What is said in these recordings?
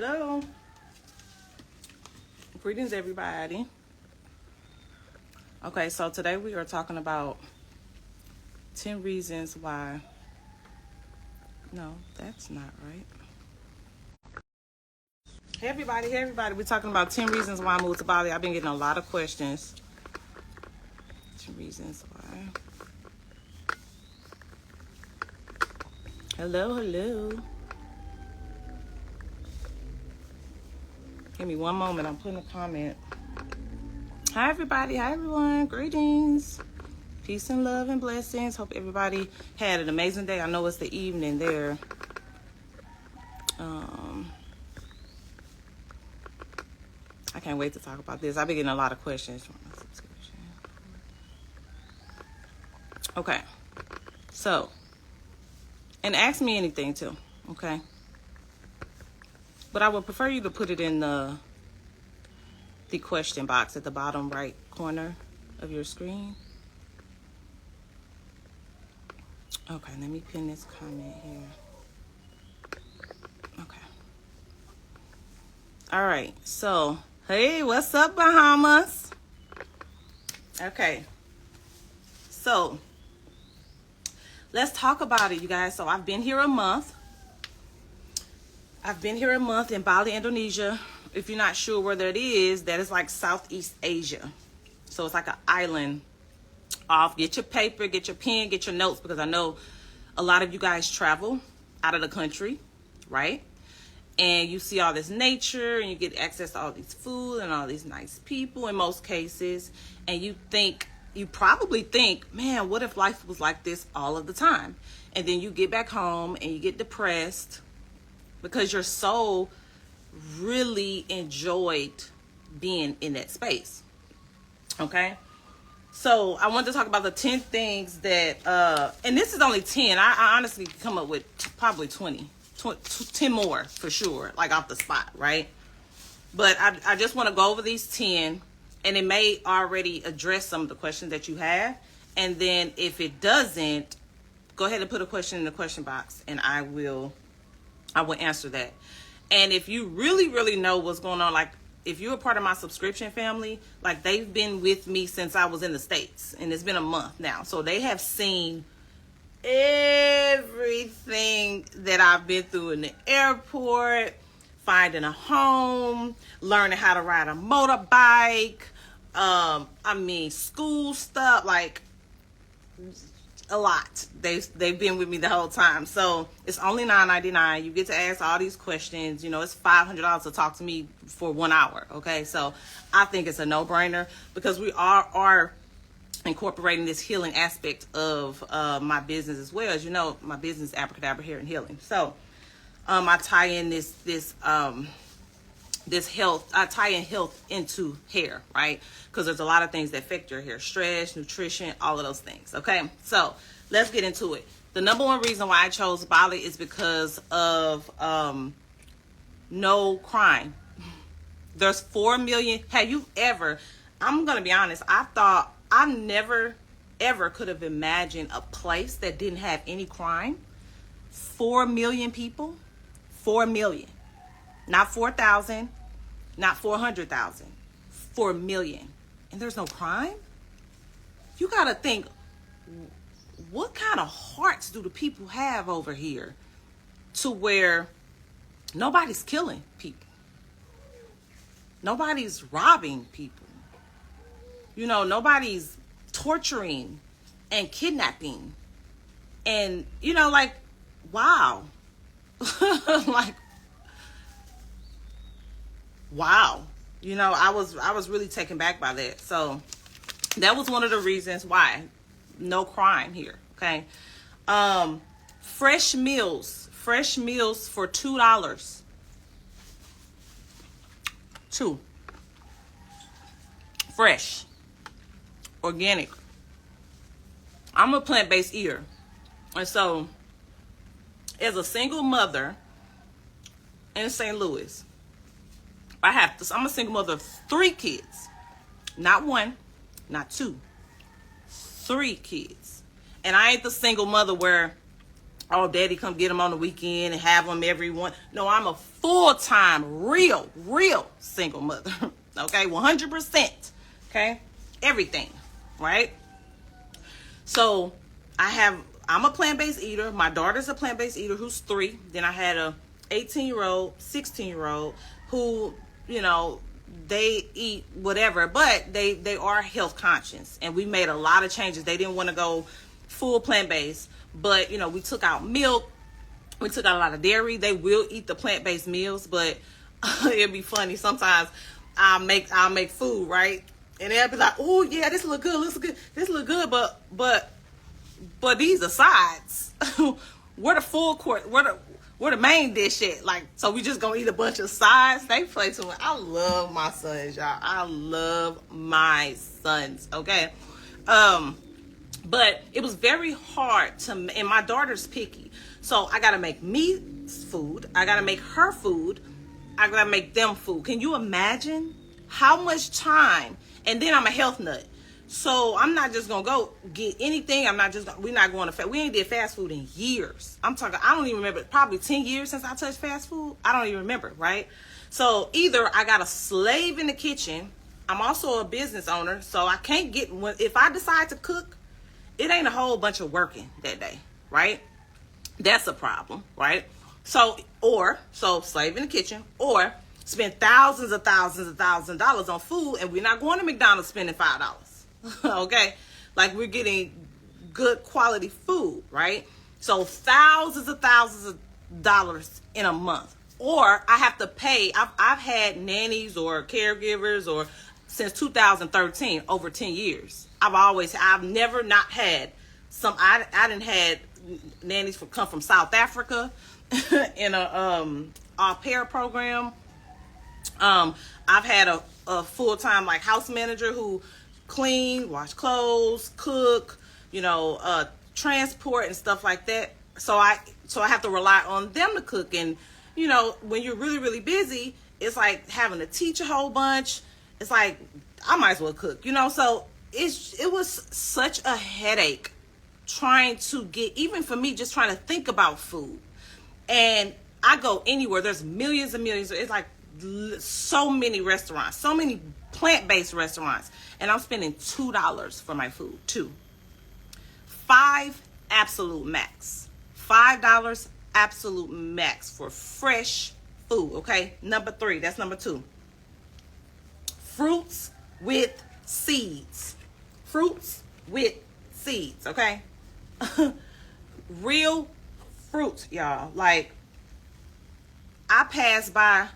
Hello. Greetings, everybody. Okay, so today we are talking about 10 reasons why. No, that's not right. Hey, everybody. Hey, everybody. We're talking about 10 reasons why I moved to Bali. I've been getting a lot of questions. 10 reasons why. Hello, hello. Give me one moment. I'm putting a comment. Hi, everybody. Hi, everyone. Greetings. Peace and love and blessings. Hope everybody had an amazing day. I know it's the evening there. I can't wait to talk about this. I've been getting a lot of questions from my subscription. Okay. So, and ask me anything too, okay? But I would prefer you to put it in the question box at the bottom right corner of your screen. Okay, let me pin this comment here. Okay. All right, so, hey, what's up, Bahamas? Okay, so, let's talk about it, you guys. So, I've been here a month. In Bali, Indonesia. If you're not sure where that is like Southeast Asia. So, it's like an island off. Get your paper, get your pen, get your notes, because I know a lot of you guys travel out of the country, right? And you see all this nature and you get access to all these food and all these nice people in most cases. And you probably think, man, what if life was like this all of the time? And then you get back home and you get depressed because your soul really enjoyed being in that space. Okay? So I wanted to talk about the 10 things that, and this is only 10. I honestly come up with probably 10 more for sure, like off the spot, right? But I just want to go over these 10, and it may already address some of the questions that you have. And then if it doesn't, go ahead and put a question in the question box, and I will answer that. And if you really, really know what's going on, like, if you're a part of my subscription family, like, they've been with me since I was in the States, and it's been a month now. So they have seen everything that I've been through in the airport, finding a home, learning how to ride a motorbike, school stuff, like a lot. They've been with me the whole time. So it's only $9.99. You get to ask all these questions. You know, it's $500 to talk to me for 1 hour. Okay, so I think it's a no-brainer because we are incorporating this healing aspect of my business as well. As you know, my business is Abracadabra Hair and Healing. So I tie in this health. I tie in health into hair, right? Because there's a lot of things that affect your hair: stress, nutrition, all of those things. Okay, so let's get into it. The number one reason why I chose Bali is because of no crime. There's 4 million. Have you ever? I'm gonna be honest. I never ever could have imagined a place that didn't have any crime. 4 million people. 4 million, not 4,000. Not 400,000, 4 million. And there's no crime? You got to think, what kind of hearts do the people have over here to where nobody's killing people? Nobody's robbing people. You know, nobody's torturing and kidnapping. And, you know, like, wow. Like, wow. You know, I was really taken back by that. So that was one of the reasons why. No crime here. Okay. Fresh meals for $2. 2. Fresh. Organic. I'm a plant-based eater. And so, as a single mother in St. Louis, I'm a single mother of 3 kids. Not 1, not 2. 3 kids. And I ain't the single mother where oh, daddy come get them on the weekend and have them every one. No, I'm a full-time, real single mother. Okay, 100%. Okay, everything, right? So I'm a plant-based eater. My daughter's a plant-based eater who's 3. Then I had a 18-year-old, 16-year-old who, you know, they eat whatever, but they are health conscious. And we made a lot of changes. They didn't want to go full plant-based, but, you know, we took out milk. We took out a lot of dairy. They will eat the plant-based meals, but it'd be funny. Sometimes I'll make food, right? And they'll be like, oh, yeah, this look good. This look good, but these are sides. Where the full course, where the main dish at? Like, so we just gonna eat a bunch of sides? They play too much. I love my sons, y'all. I love my sons, okay? But it was very hard and my daughter's picky. So I gotta make me food. I gotta make her food. I gotta make them food. Can you imagine how much time? And then I'm a health nut. So I'm not just gonna go get anything. We're not going to fast. We ain't did fast food in years. I don't even remember, probably 10 years since I touched fast food. I don't even remember, right? So either I got a slave in the kitchen. I'm also a business owner, so I can't if I decide to cook, it ain't a whole bunch of working that day, right? That's a problem, right? So slave in the kitchen, or spend thousands of dollars on food, and we're not going to McDonald's spending $5. Okay, like we're getting good quality food, right? So thousands of dollars in a month, or I have to pay. I've had nannies or caregivers or since 2013, over 10 years. I've never not had some. I didn't had nannies come from South Africa in a au pair program. I've had a full-time like house manager who clean, wash clothes, cook, you know, transport and stuff like that. So I have to rely on them to cook. And, you know, when you're really, really busy, it's like having to teach a whole bunch. It's like, I might as well cook, you know? So it was such a headache trying to even for me, just trying to think about food. And I go anywhere, there's millions and millions. It's like so many restaurants, so many plant-based restaurants, and I'm spending $2 for my food. $5 absolute max. $5 absolute max for fresh food. Okay, number 3. That's number 2. Fruits with seeds. Fruits with seeds. Okay, real fruits, y'all. Like, I pass by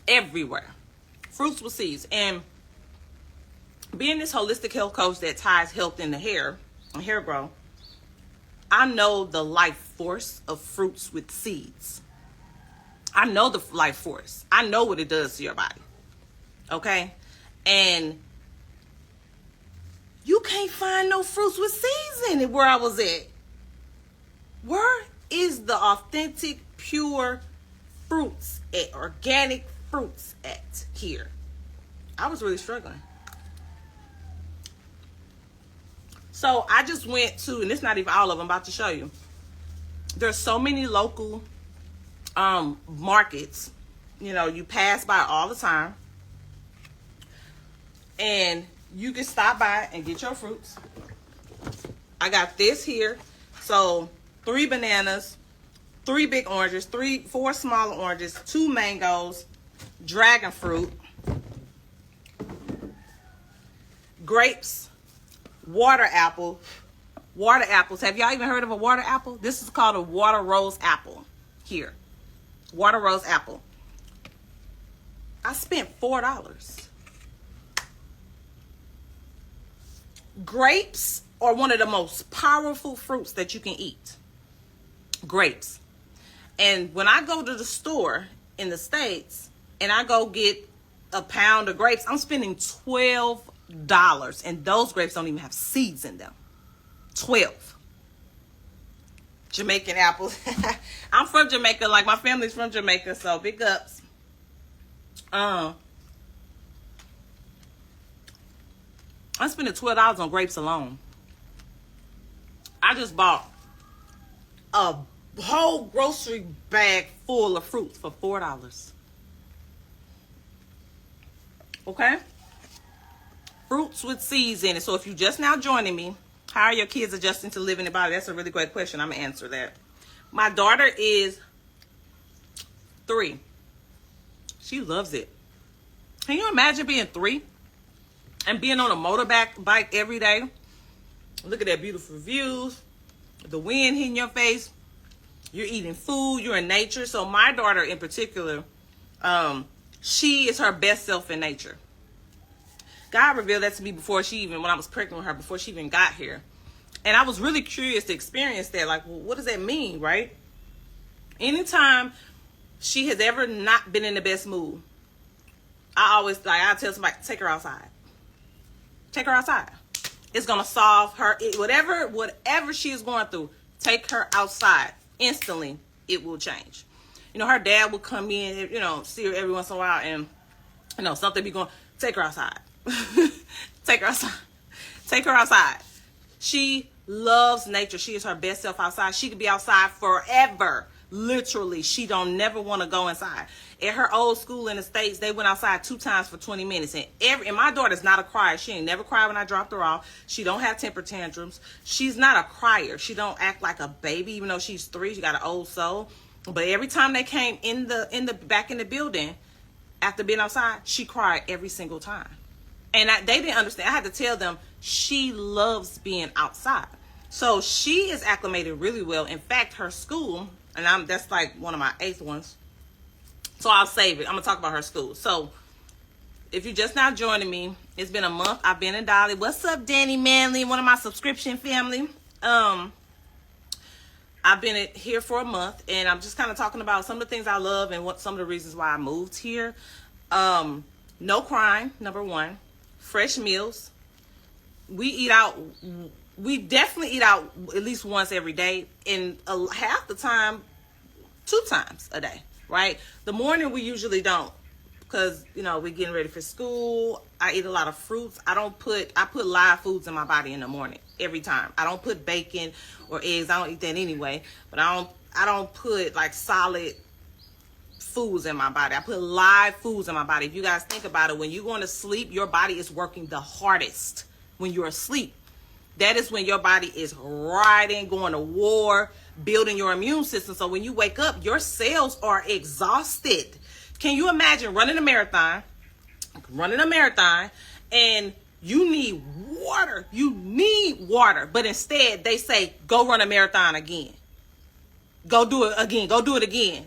everywhere, fruits with seeds. And being this holistic health coach that ties health into hair and hair growth, I know the life force of fruits with seeds. I know the life force. I know what it does to your body. Okay? And you can't find no fruits with seeds in it where I was at. Where is the authentic, pure fruits at, organic fruits at here? I was really struggling. So I just went to, and it's not even all of them, I'm about to show you. There's so many local markets, you know, you pass by all the time. And you can stop by and get your fruits. I got this here. So 3 bananas, 3 big oranges, 4 smaller oranges, 2 mangoes, dragon fruit, grapes, water apples. Have y'all even heard of a water apple? This is called a water rose apple here. Water rose apple. I spent $4. Grapes are one of the most powerful fruits that you can eat. Grapes. And when I go to the store in the States and I go get a pound of grapes, I'm spending $12. And those grapes don't even have seeds in them. 12. Jamaican apples. I'm from Jamaica. Like, my family's from Jamaica, so big ups. I'm spending $12 on grapes alone. I just bought a whole grocery bag full of fruits for $4. Okay? Fruits with seeds in it. So if you just now joining me, how are your kids adjusting to living in Bali? That's a really great question. I'm going to answer that. My daughter is 3. She loves it. Can you imagine being 3 and being on a motorbike every day? Look at that beautiful views, the wind hitting your face. You're eating food. You're in nature. So my daughter in particular, she is her best self in nature. God revealed that to me when I was pregnant with her, before she even got here. And I was really curious to experience that. Like, well, what does that mean, right? Anytime she has ever not been in the best mood, I tell somebody, take her outside. Take her outside. It's going to solve her, whatever she is going through, take her outside. Instantly, it will change. Her dad will come in, see her every once in a while, and, something be going, take her outside. Take her outside. Take her outside. She loves nature. She is her best self outside. She could be outside forever. Literally, she don't never want to go inside. At her old school in the States, they went outside 2 times for 20 minutes. And my daughter's not a crier. She ain't never cried when I dropped her off. She don't have temper tantrums. She's not a crier. She don't act like a baby, even though she's 3. She got an old soul. But every time they came back in the building, after being outside, she cried every single time. And they didn't understand. I had to tell them she loves being outside. So she is acclimated really well. In fact, her school, and that's like one of my 8th ones. So I'll save it. I'm going to talk about her school. So if you're just now joining me, it's been a month. I've been in Bali. What's up, Danny Manley, one of my subscription family? I've been here for a month, and I'm just kind of talking about some of the things I love and some of the reasons why I moved here. No crime, number 1. Fresh meals. We definitely eat out at least once every day, and half the time 2 times a day, right? The morning we usually don't, because we're getting ready for school. I eat a lot of fruits. I put live foods in my body in the morning every time. I don't put bacon or eggs. I don't eat that anyway, but I don't put like solid foods in my body. I put live foods in my body. If you guys think about it, when you're going to sleep, your body is working the hardest when you're asleep. That is when your body is riding, going to war, building your immune system. So when you wake up, your cells are exhausted. Can you imagine running a marathon, and you need water. You need water. But instead, they say, go run a marathon again. Go do it again. Go do it again.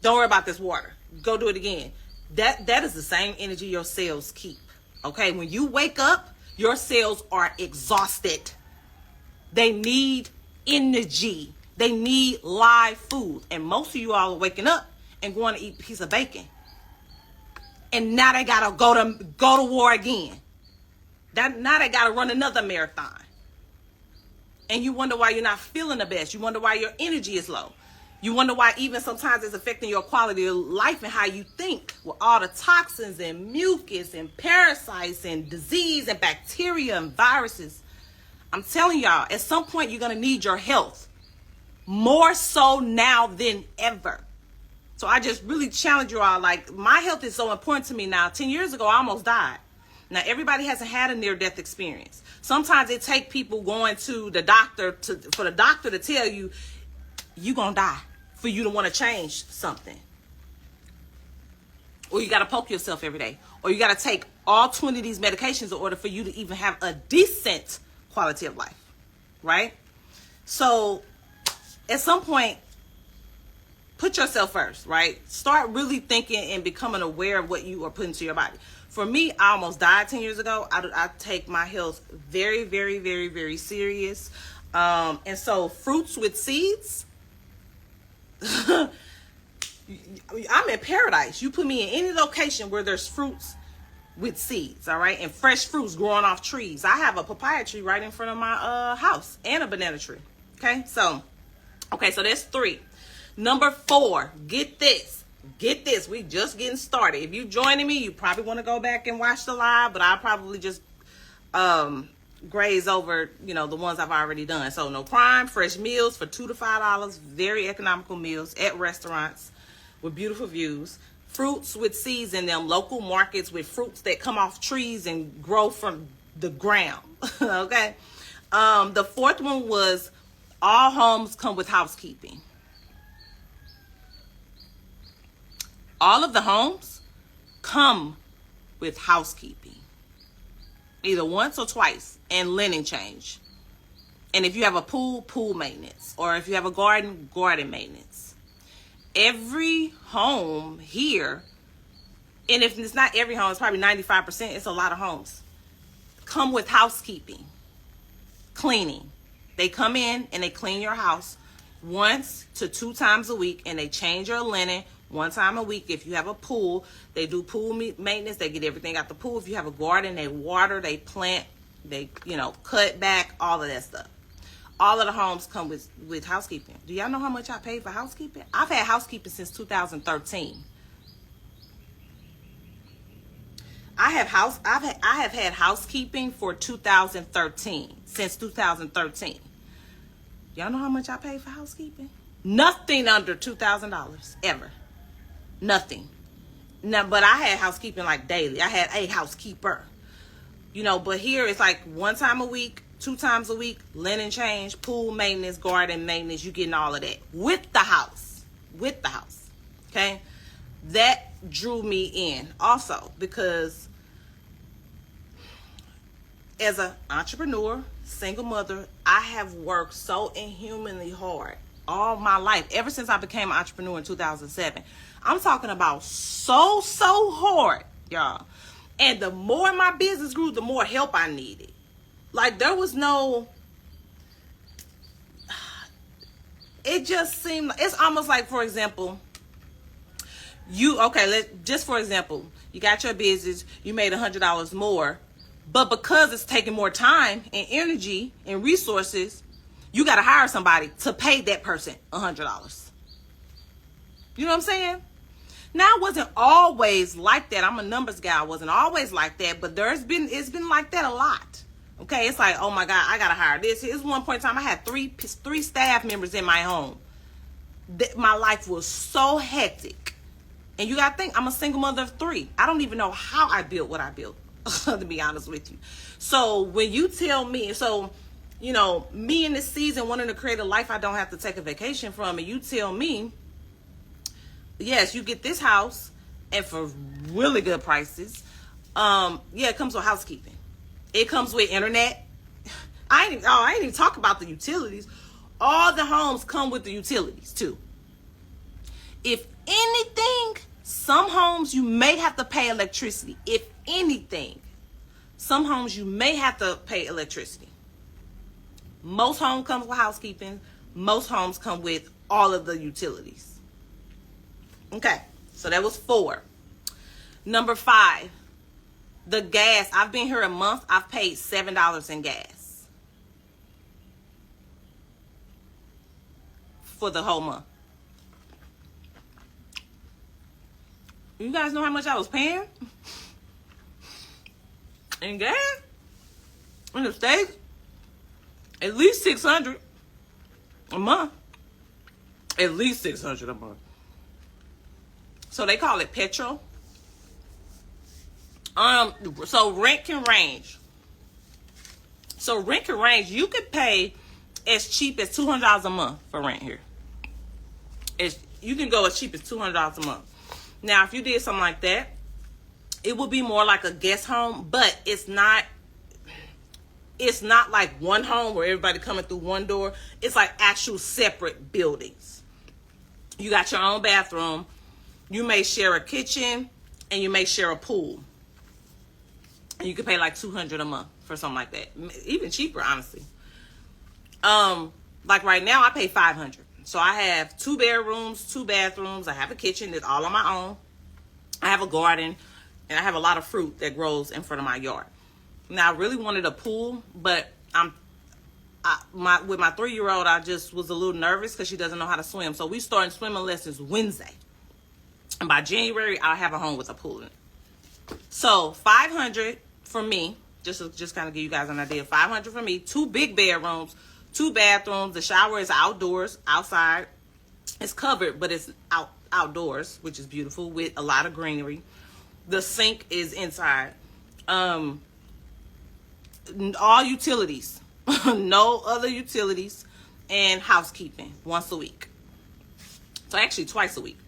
Don't worry about this water. Go do it again. That is the same energy your cells keep. Okay? When you wake up, your cells are exhausted. They need energy. They need live food. And most of you all are waking up and going to eat a piece of bacon. And now they gotta go to war again. Now they gotta run another marathon. And you wonder why you're not feeling the best. You wonder why your energy is low. You wonder why even sometimes it's affecting your quality of life and how you think, with all the toxins and mucus and parasites and disease and bacteria and viruses. I'm telling y'all, at some point you're going to need your health more so now than ever. So I just really challenge you all. Like, my health is so important to me now. 10 years ago, I almost died. Now, everybody hasn't had a near-death experience. Sometimes it takes people going to the doctor for the doctor to tell you, you're going to die, for you to want to change something. Or you got to poke yourself every day. Or you got to take all 20 of these medications in order for you to even have a decent quality of life. Right? So, at some point, put yourself first, right? Start really thinking and becoming aware of what you are putting to your body. For me, I almost died 10 years ago. I take my health very, very, very, very serious. And so fruits with seeds, I'm in paradise. You put me in any location where there's fruits with seeds, all right? And fresh fruits growing off trees. I have a papaya tree right in front of my house and a banana tree. Okay, so that's 3. Number 4, get this. We just getting started. If you joining me, you probably want to go back and watch the live, but I'll probably just graze over, you know, the ones I've already done. So no crime, fresh meals for $2 to $5, very economical meals at restaurants with beautiful views. Fruits with seeds in them, local markets with fruits that come off trees and grow from the ground. Okay. The fourth one was all homes come with housekeeping. All of the homes come with housekeeping, either once or twice, and linen change. And if you have a pool, pool maintenance, or if you have a garden, garden maintenance. Every home here, and if it's not every home, it's probably 95%, it's a lot of homes, come with housekeeping, cleaning. They come in and they clean your house once to 2 times a week, and they change your linen 1 time a week. If you have a pool, they do pool maintenance. They get everything out the pool. If you have a garden, they water, they plant, they, you know, cut back, all of that stuff. All of the homes come with housekeeping. Do y'all know how much I paid for housekeeping? I've had housekeeping since 2013. I have had housekeeping for 2013, since 2013. Y'all know how much I paid for housekeeping? Nothing under $2,000 ever. Nothing. Now, but I had housekeeping like daily. I had a housekeeper. You know, but here it's like 1 time a week, 2 times a week, linen change, pool maintenance, garden maintenance. You getting all of that with the house. With the house. Okay? That drew me in also because as an entrepreneur, single mother, I have worked so inhumanly hard all my life, ever since I became an entrepreneur in 2007. I'm talking about so hard, y'all. And the more my business grew, the more help I needed. Like, there was no, it just seemed, it's almost like, for example, just for example, you got your business, you made $100 more, but because it's taking more time and energy and resources, you got to hire somebody to pay that person $100. You know what I'm saying? Now, it wasn't always like that. I'm a numbers guy. I wasn't always like that, but it's been like that a lot. Okay, it's like, oh my God, I got to hire this. It was one point in time I had three staff members in my home. My life was so hectic. And you got to think, I'm a single mother of 3. I don't even know how I built what I built, to be honest with you. So when you tell me, you know, me in this season wanting to create a life I don't have to take a vacation from, and you tell me, yes, you get this house, and for really good prices, it comes with housekeeping. It comes with internet. I ain't even talk about the utilities. All the homes come with the utilities too. If anything, some homes you may have to pay electricity. If anything, some homes you may have to pay electricity. Most homes come with housekeeping. Most homes come with all of the utilities. Okay, so that was 4. Number 5, the gas. I've been here a month. I've paid $7 in gas for the whole month. You guys know how much I was paying in gas in the States? At least $600 a month. At least $600 a month. So they call it petrol. So rent can range. You could pay as cheap as $200 a month for rent here. You can go as cheap as $200 a month. Now, if you did something like that, it would be more like a guest home, but it's not like one home where everybody coming through one door. It's like actual separate buildings. You got your own bathroom. You may share a kitchen, and you may share a pool. And you can pay like $200 a month for something like that. Even cheaper, honestly. Like right now, I pay $500. So I have 2 bedrooms, 2 bathrooms. I have a kitchen that's all on my own. I have a garden, and I have a lot of fruit that grows in front of my yard. Now, I really wanted a pool, but with my 3-year-old, I just was a little nervous because she doesn't know how to swim. So we started swimming lessons Wednesday. And by January, I'll have a home with a pool in it. So $500 for me, Just kind of give you guys an idea. $500 for me. 2 big bedrooms, 2 bathrooms. The shower is outdoors, outside. It's covered, but it's outdoors, which is beautiful with a lot of greenery. The sink is inside. All utilities. No other utilities. And housekeeping once a week. So actually twice a week.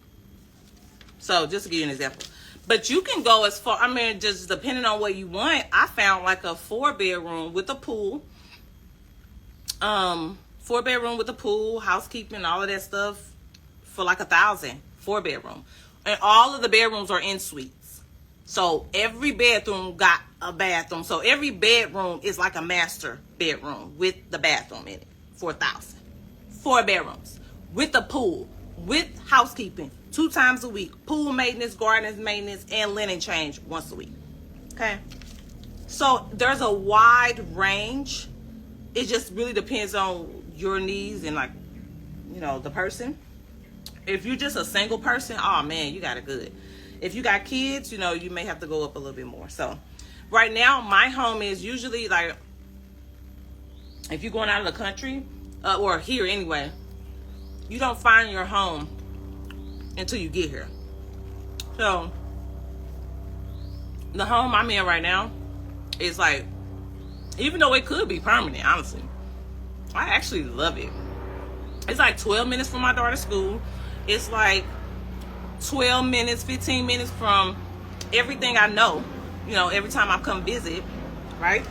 So just to give you an example. But you can go as far, I mean, just depending on what you want. I found like a 4-bedroom with a pool. 4-bedroom with a pool, housekeeping, all of that stuff for like $1,000. 4-bedroom. And all of the bedrooms are en suites. So every bedroom got a bathroom. So every bedroom is like a master bedroom with the bathroom in it for $1,000. 4 bedrooms with a pool, with housekeeping 2 times a week, pool maintenance, garden maintenance, and linen change once a week. Okay. So there's a wide range. It just really depends on your needs and, like, you know, the person. If you're just a single person, oh man, you got it good. If you got kids, you know, you may have to go up a little bit more. So right now, my home is usually like, if you're going out of the country, or here anyway, you don't find your home until you get here. So the home I'm in right now is like, even though it could be permanent, honestly, I actually love it. It's like 12 minutes from my daughter's school. It's like 12 minutes, 15 minutes from everything I know, you know, every time I come visit, right?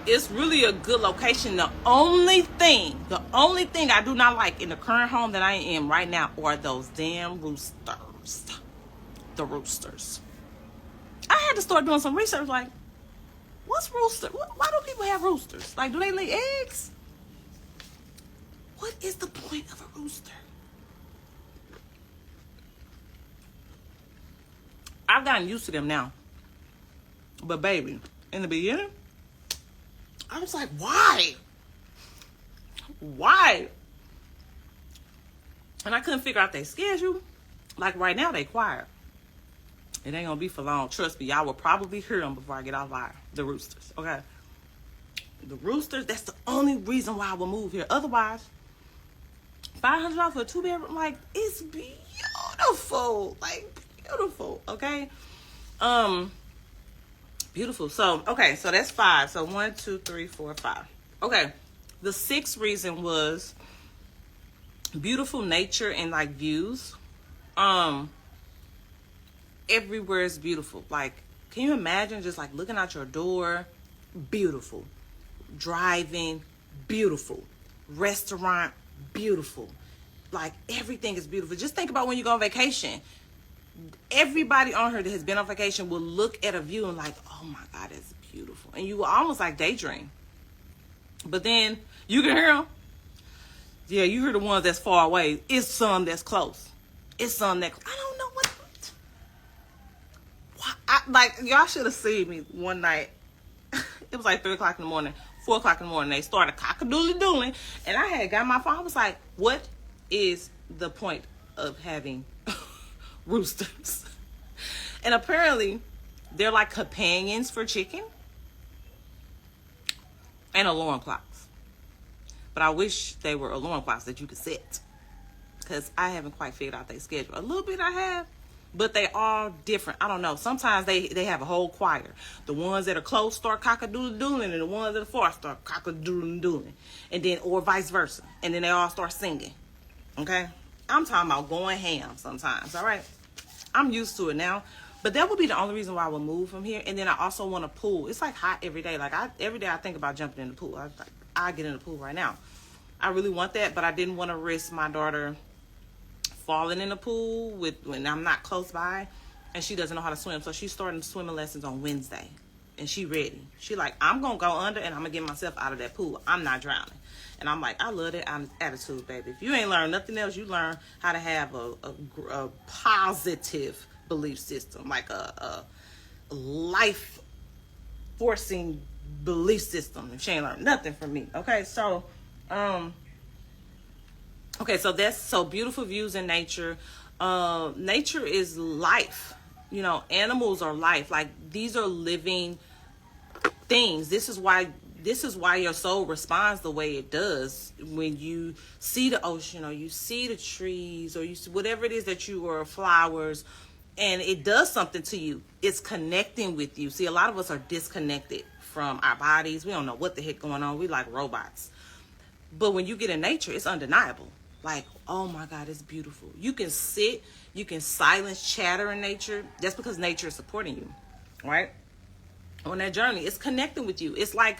It's really a good location. The only thing I do not like in the current home that I am in right now are those damn roosters. The roosters. I had to start doing some research, like, what's rooster? Why do people have roosters? Like, do they lay eggs? What is the point of a rooster? I've gotten used to them now. But baby, in the beginning, I was like, why? Why? And I couldn't figure out their schedule. Like right now, they quiet. It ain't gonna be for long. Trust me, y'all will probably hear them before I get off live. The roosters, okay? The roosters, that's the only reason why I will move here. Otherwise, $500 for a 2-bedroom, like, it's beautiful. Like, beautiful, okay? Beautiful. So, okay, so that's 5. So 1, 2, 3, 4, 5. Okay. The 6th reason was beautiful nature and like views. Everywhere is beautiful. Like, can you imagine just like looking out your door? Beautiful. Driving, beautiful. Restaurant, beautiful. Like, everything is beautiful. Just think about when you go on vacation. Everybody on here that has been on vacation will look at a view and like, oh my God, it's beautiful. And you will almost like daydream. But then you can hear them. Yeah, you hear the ones that's far away. It's some that's close. It's some that, I don't know what. Like, y'all should have seen me one night. It was like 3 o'clock in the morning, 4 o'clock in the morning. They started cock-a-doodle-doodling. And I had got my phone. I was like, what is the point of having roosters? And apparently they're like companions for chicken and alarm clocks. But I wish they were alarm clocks that you could set, because I haven't quite figured out their schedule. A little bit I have, but they are different. I don't know. Sometimes they have a whole choir. The ones that are close start cock-a-doodle-doodling, and the ones that are far start cock-a-doodle-doodling. And then, or vice versa. And then they all start singing. Okay? I'm talking about going ham sometimes, all right? I'm used to it now. But that would be the only reason why I would move from here. And then I also want a pool. It's like hot every day. Like, every day I think about jumping in the pool. I get in the pool right now. I really want that, but I didn't want to risk my daughter falling in the pool when I'm not close by and she doesn't know how to swim. So she's starting swimming lessons on Wednesday, and she ready. She like, I'm gonna go under and I'm gonna get myself out of that pool. I'm not drowning. And I'm like, I love that attitude, baby. If you ain't learned nothing else, you learn how to have a positive belief system, like a life forcing belief system. If she ain't learned nothing from me, okay? So okay, so that's so beautiful views in nature. Nature is life. You know, animals are life. Like, these are living things. This is why your soul responds the way it does when you see the ocean, or you see the trees, or you see whatever it is that you, or flowers, and it does something to you. It's connecting with you. See, a lot of us are disconnected from our bodies. We don't know what the heck going on. We like robots. But when you get in nature, it's undeniable. Like, oh my God, it's beautiful. You can sit, you can silence chatter in nature. That's because nature is supporting you, right? On that journey, it's connecting with you. It's like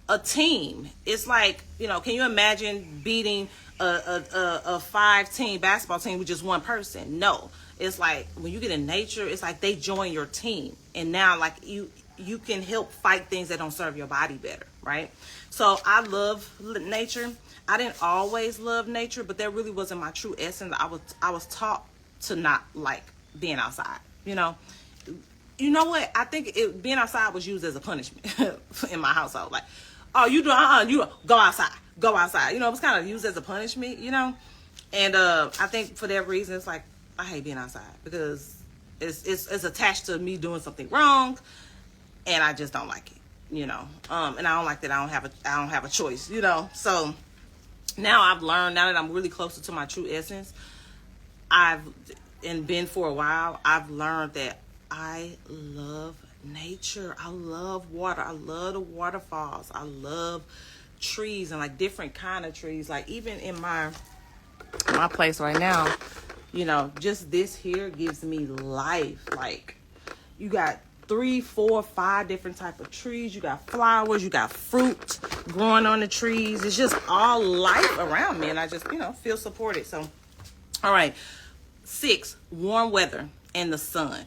a team. It's like, you know, can you imagine beating a 5-team basketball team with just one person? No. It's like when you get in nature, it's like they join your team, and now like you can help fight things that don't serve your body better, right? So I love nature. I didn't always love nature, but that really wasn't my true essence. I was taught to not like being outside. You know what? I think being outside was used as a punishment in my household. Like, oh, you go outside. You know, it was kind of used as a punishment. You know, and I think for that reason, it's like I hate being outside because it's attached to me doing something wrong, and I just don't like it. You know, and I don't like that. I don't have a choice. You know, so. Now I've learned, now that I'm really closer to my true essence, been for a while, I've learned that I love nature. I love water. I love the waterfalls. I love trees, and like different kind of trees. Like even in my place right now, you know, just this here gives me life. Like you got 3, 4, 5 different type of trees. You got flowers, you got fruit growing on the trees. It's just all life around me, and I just, you know, feel supported. So, all right. 6, warm weather and the sun.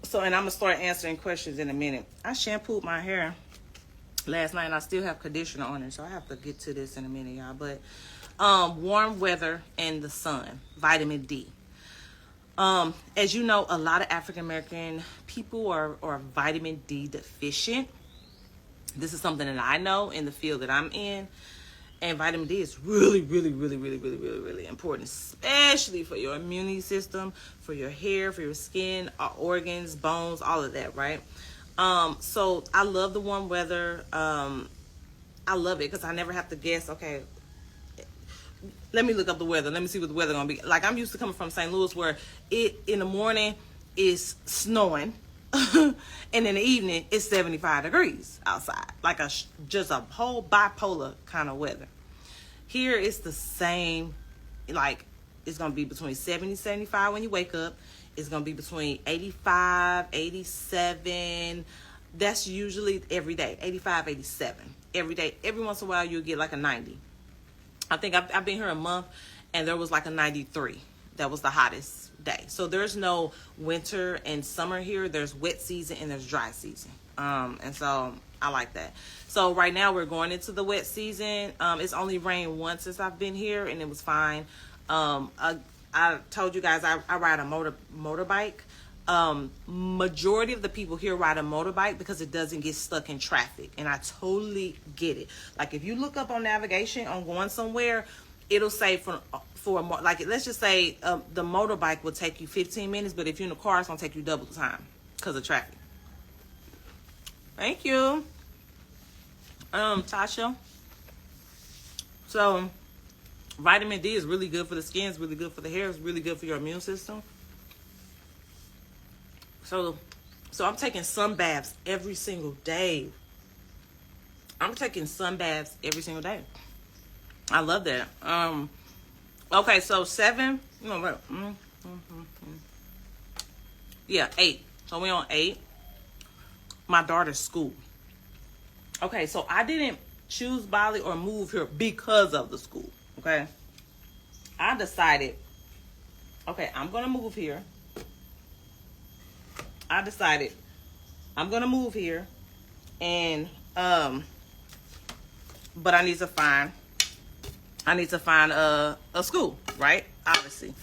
So, and I'm gonna start answering questions in a minute. I shampooed my hair last night, and I still have conditioner on it, so I have to get to this in a minute, y'all. But warm weather and the sun, vitamin D. As you know, a lot of African American people are vitamin D deficient. This is something that I know in the field that I'm in. And vitamin D is really, really, really, really, really, really, really important, especially for your immune system, for your hair, for your skin, organs, bones, all of that, right? So I love the warm weather. I love it because I never have to guess, okay, let me look up the weather. Let me see what the weather gonna be. Like, I'm used to coming from St. Louis where it in the morning is snowing and in the evening it's 75 degrees outside. Like just a whole bipolar kind of weather. Here it's the same. Like, it's gonna be between 70 and 75 when you wake up. It's gonna be between 85, 87. That's usually every day. 85, 87 every day. Every once in a while you'll get like a 90. I think I've been here a month, and there was like a 93. That was the hottest day. So there's no winter and summer here. There's wet season and there's dry season. And so I like that. So right now we're going into the wet season. It's only rained once since I've been here, and it was fine. I told you guys I ride a motorbike. Majority of the people here ride a motorbike because it doesn't get stuck in traffic, and I totally get it. Like, if you look up on navigation on going somewhere, it'll say like, let's just say the motorbike will take you 15 minutes, but if you're in the car, it's gonna take you double the time because of traffic. Thank you, Tasha. So vitamin D is really good for the skin, it's really good for the hair, it's really good for your immune system. So I'm taking sun baths every single day. I love that. Okay, so 7. No, yeah, 8. So we on 8. My daughter's school. Okay, so I didn't choose Bali or move here because of the school. Okay, I decided, okay, I'm gonna move here. I decided I'm gonna move here, and but I need to find a school, right? Obviously.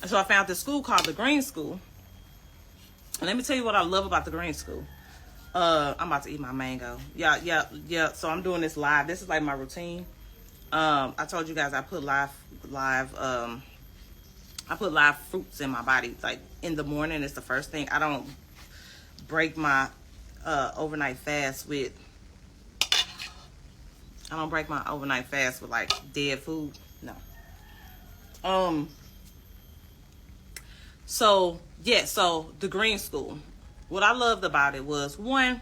And so I found this school called the Green School. And let me tell you what I love about the Green School. I'm about to eat my mango. Yeah. So I'm doing this live. This is like my routine. I told you guys I put live I put live fruits in my body. Like in the morning, it's the first thing. I don't break my overnight fast with. I don't break my overnight fast with like dead food. No. So yeah. So the green school. What I loved about it was, one,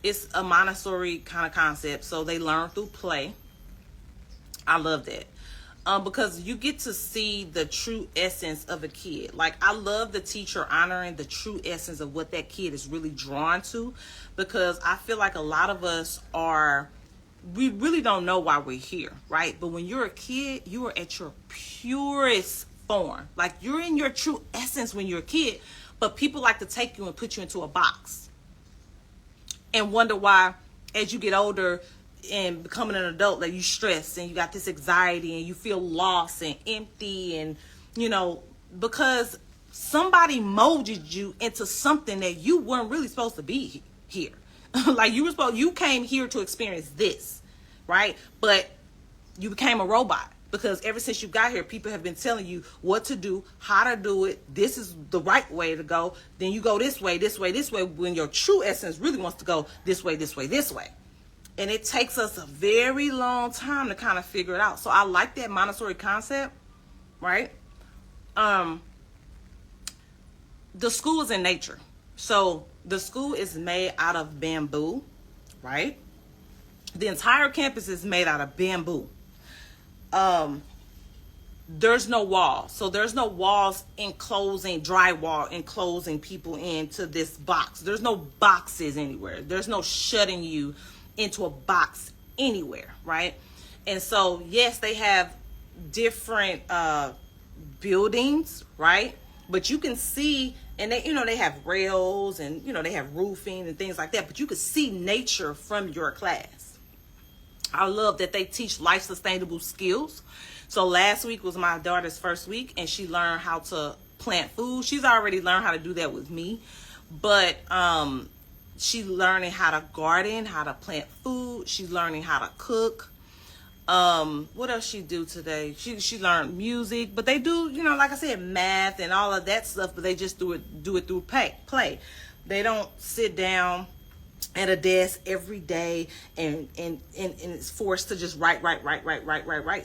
it's a Montessori kind of concept. So they learn through play. I love that. Because you get to see the true essence of a kid. Like, I love the teacher honoring the true essence of what that kid is really drawn to, because I feel like a lot of us we really don't know why we're here, right? But when you're a kid, you are at your purest form. Like, you're in your true essence when you're a kid, but people like to take you and put you into a box and wonder why, as you get older and becoming an adult, that you stress and you got this anxiety and you feel lost and empty, and because somebody molded you into something that you weren't really supposed to be here. Like, you came here to experience this, right? But you became a robot, because ever since you got here, people have been telling you what to do, how to do it. This is the right way to go. Then you go this way, this way, this way, when your true essence really wants to go this way, this way, this way. And it takes us a very long time to kind of figure it out. So I like that Montessori concept, right? The school is in nature. So the school is made out of bamboo, right? The entire campus is made out of bamboo. There's no wall. So there's no walls drywall enclosing people into this box. There's no boxes anywhere. There's no shutting you into a box anywhere, right? And so, yes, they have different buildings, right? But you can see, and they have rails, and they have roofing and things like that, but you can see nature from your class. I love that they teach life sustainable skills. So last week was my daughter's first week, and she learned how to plant food. She's already learned how to do that with me, but she's learning how to garden, how to plant food. She's learning how to cook. What else she do today? She learned music, but they do, like I said, math and all of that stuff, but they just do it through play. They don't sit down at a desk every day and it's forced to just write.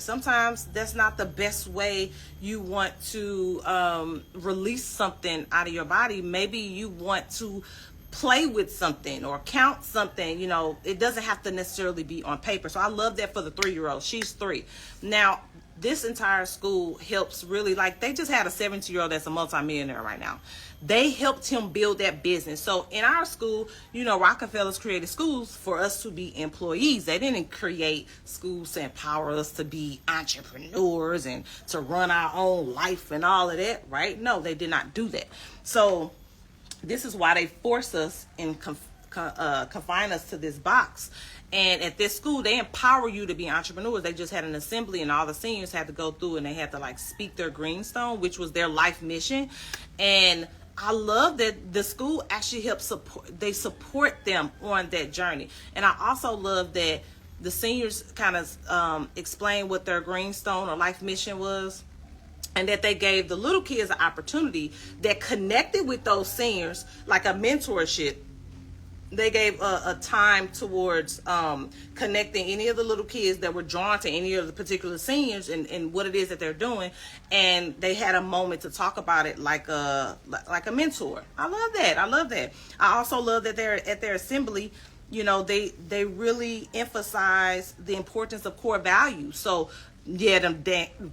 Sometimes that's not the best way you want to release something out of your body. Maybe you want to play with something or count something. It doesn't have to necessarily be on paper. So I love that for the 3-year-old. She's 3 now. This entire school helps really, like, they just had a 17-year-old that's a multimillionaire right now. They helped him build that business. So in our school, Rockefellers created schools for us to be employees. They didn't create schools to empower us to be entrepreneurs and to run our own life and all of that, right? No, they did not do that. So this is why they force us and confine us to this box. And at this school, they empower you to be entrepreneurs. They just had an assembly, and all the seniors had to go through, and they had to speak their greenstone, which was their life mission. And I love that the school actually helps support them on that journey. And I also love that the seniors kind of explain what their greenstone or life mission was, and that they gave the little kids an opportunity that connected with those seniors, like a mentorship. They gave a time towards connecting any of the little kids that were drawn to any of the particular seniors and what it is that they're doing. And they had a moment to talk about it like a mentor. I love that. I also love that they're at their assembly. They really emphasize the importance of core values. So, yeah, them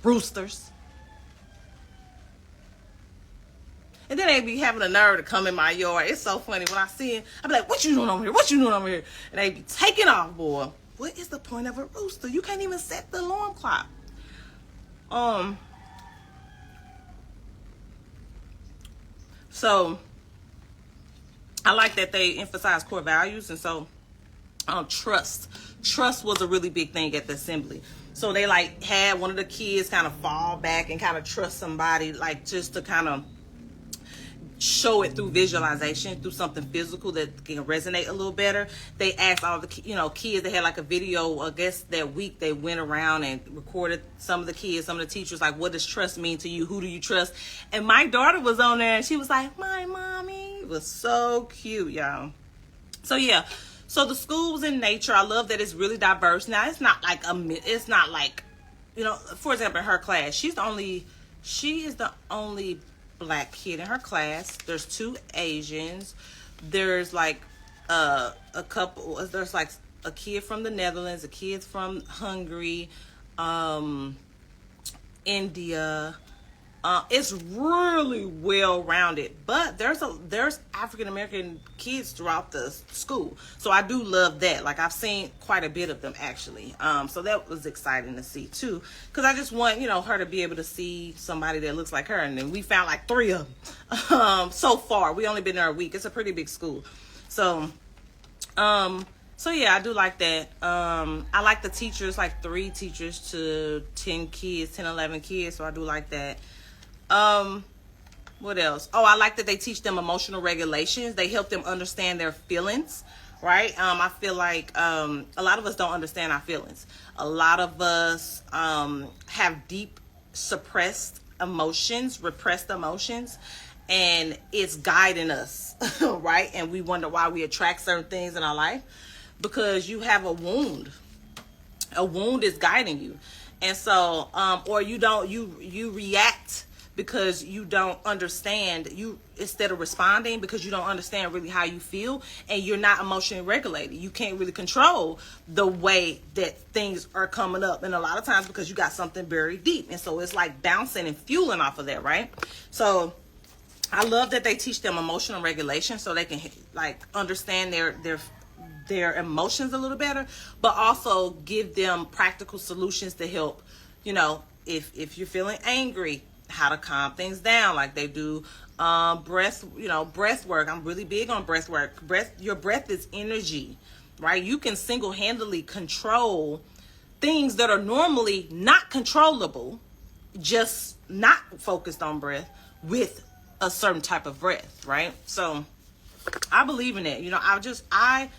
roosters. And then they be having the nerve to come in my yard. It's so funny. When I see it, I be like, what you doing over here? What you doing over here? And they be taking off, boy. What is the point of a rooster? You can't even set the alarm clock. So I like that they emphasize core values. And so trust was a really big thing at the assembly. So they had one of the kids kind of fall back and kind of trust somebody, just to kind of show it through visualization, through something physical that can resonate a little better. They asked all the kids. They had like a video. I guess that week they went around and recorded some of the kids, some of the teachers, like, what does trust mean to you? Who do you trust? And my daughter was on there and she was like, my mommy. It was so cute, y'all. So yeah, so the schools in nature, I love that it's really diverse. Now it's not like for example, in her class, she is the only Black kid in her class. There's 2 Asians. There's like a couple. There's like a kid from the Netherlands, a kid from Hungary, India. It's really well rounded, but there's African American kids throughout the school, so I do love that. Like, I've seen quite a bit of them actually, so that was exciting to see too, because I just want her to be able to see somebody that looks like her. And then we found like 3 of them so far. We only been there a week. It's a pretty big school, so yeah, I do like that. I like the teachers, like 3 teachers to 10 kids, 10, 11 kids, so I do like that. What else? Oh, I like that they teach them emotional regulations. They help them understand their feelings, right? I feel like a lot of us don't understand our feelings. A lot of us have deep suppressed emotions, repressed emotions, and it's guiding us, right? And we wonder why we attract certain things in our life, because you have a wound. A wound is guiding you. And so, or you react because you don't understand, instead of responding, because you don't understand really how you feel, and you're not emotionally regulated. You can't really control the way that things are coming up, and a lot of times because you got something very deep, and so it's like bouncing and fueling off of that, right? So I love that they teach them emotional regulation, so they can like understand their emotions a little better, but also give them practical solutions to help, if you're feeling angry, how to calm things down, like they do breath work. I'm really big on breath work. Your breath is energy, right? You can single-handedly control things that are normally not controllable, just not focused on breath, with a certain type of breath, right? So I believe in it. I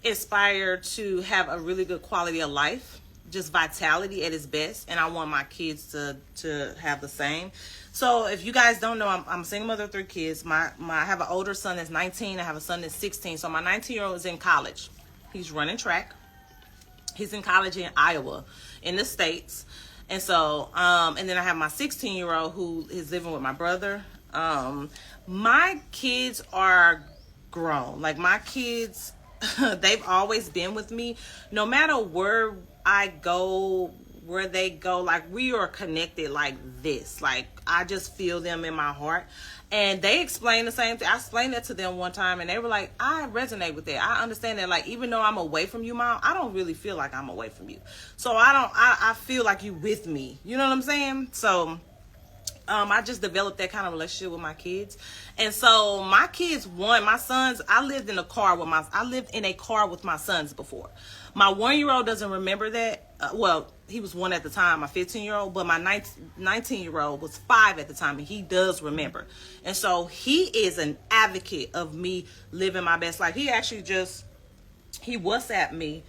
aspire to have a really good quality of life, just vitality at its best, and I want my kids to have the same. So if you guys don't know, I'm a single mother of 3 kids. I have an older son that's 19. I have a son that's 16. So my 19-year-old is in college. He's running track. He's in college in Iowa, in the States. And so, and then I have my 16-year-old who is living with my brother. My kids are grown. Like, my kids, they've always been with me. No matter where I go, where they go, like, we are connected like this. Like, I just feel them in my heart. And they explain the same thing. I explained that to them one time, and they were like, I resonate with that. I understand that. Like, even though I'm away from you, Mom, I don't really feel like I'm away from you. So I feel like you with me. You know what I'm saying? So I just developed that kind of relationship with my kids. And so my kids, my sons, I lived in a car with my sons before. My 1-year-old doesn't remember that. Well, he was 1 at the time, my 15-year-old, but my 19-year-old was 5 at the time, and he does remember. And so he is an advocate of me living my best life. He actually he WhatsApped me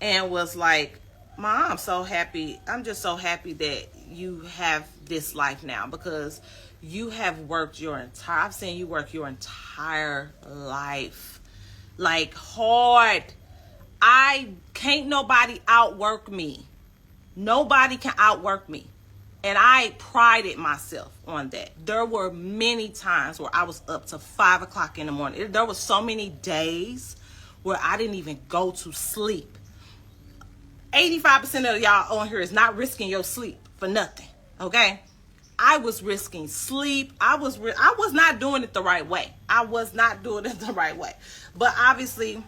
and was like, Mom, I'm so happy. I'm just so happy that you have this life now, because you have worked I've seen you work your entire life, like, hard. Can't nobody outwork me. Nobody can outwork me. And I prided myself on that. There were many times where I was up to 5 o'clock in the morning. There were so many days where I didn't even go to sleep. 85% of y'all on here is not risking your sleep for nothing. Okay? I was risking sleep. I was not doing it the right way. But obviously,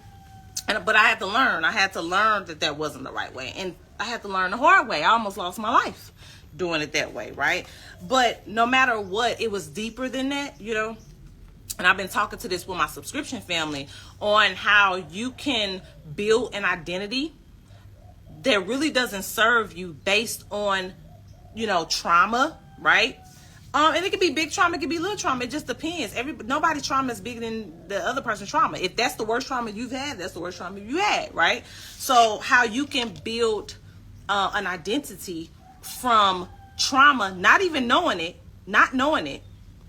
but I had to learn. I had to learn that wasn't the right way. And I had to learn the hard way. I almost lost my life doing it that way, right? But no matter what, it was deeper than that, And I've been talking to this with my subscription family on how you can build an identity that really doesn't serve you based on, trauma, right? And it could be big trauma, it could be little trauma. It just depends. Nobody's trauma is bigger than the other person's trauma. If that's the worst trauma you've had, that's the worst trauma you had, right? So how you can build an identity from trauma, not even knowing it, not knowing it,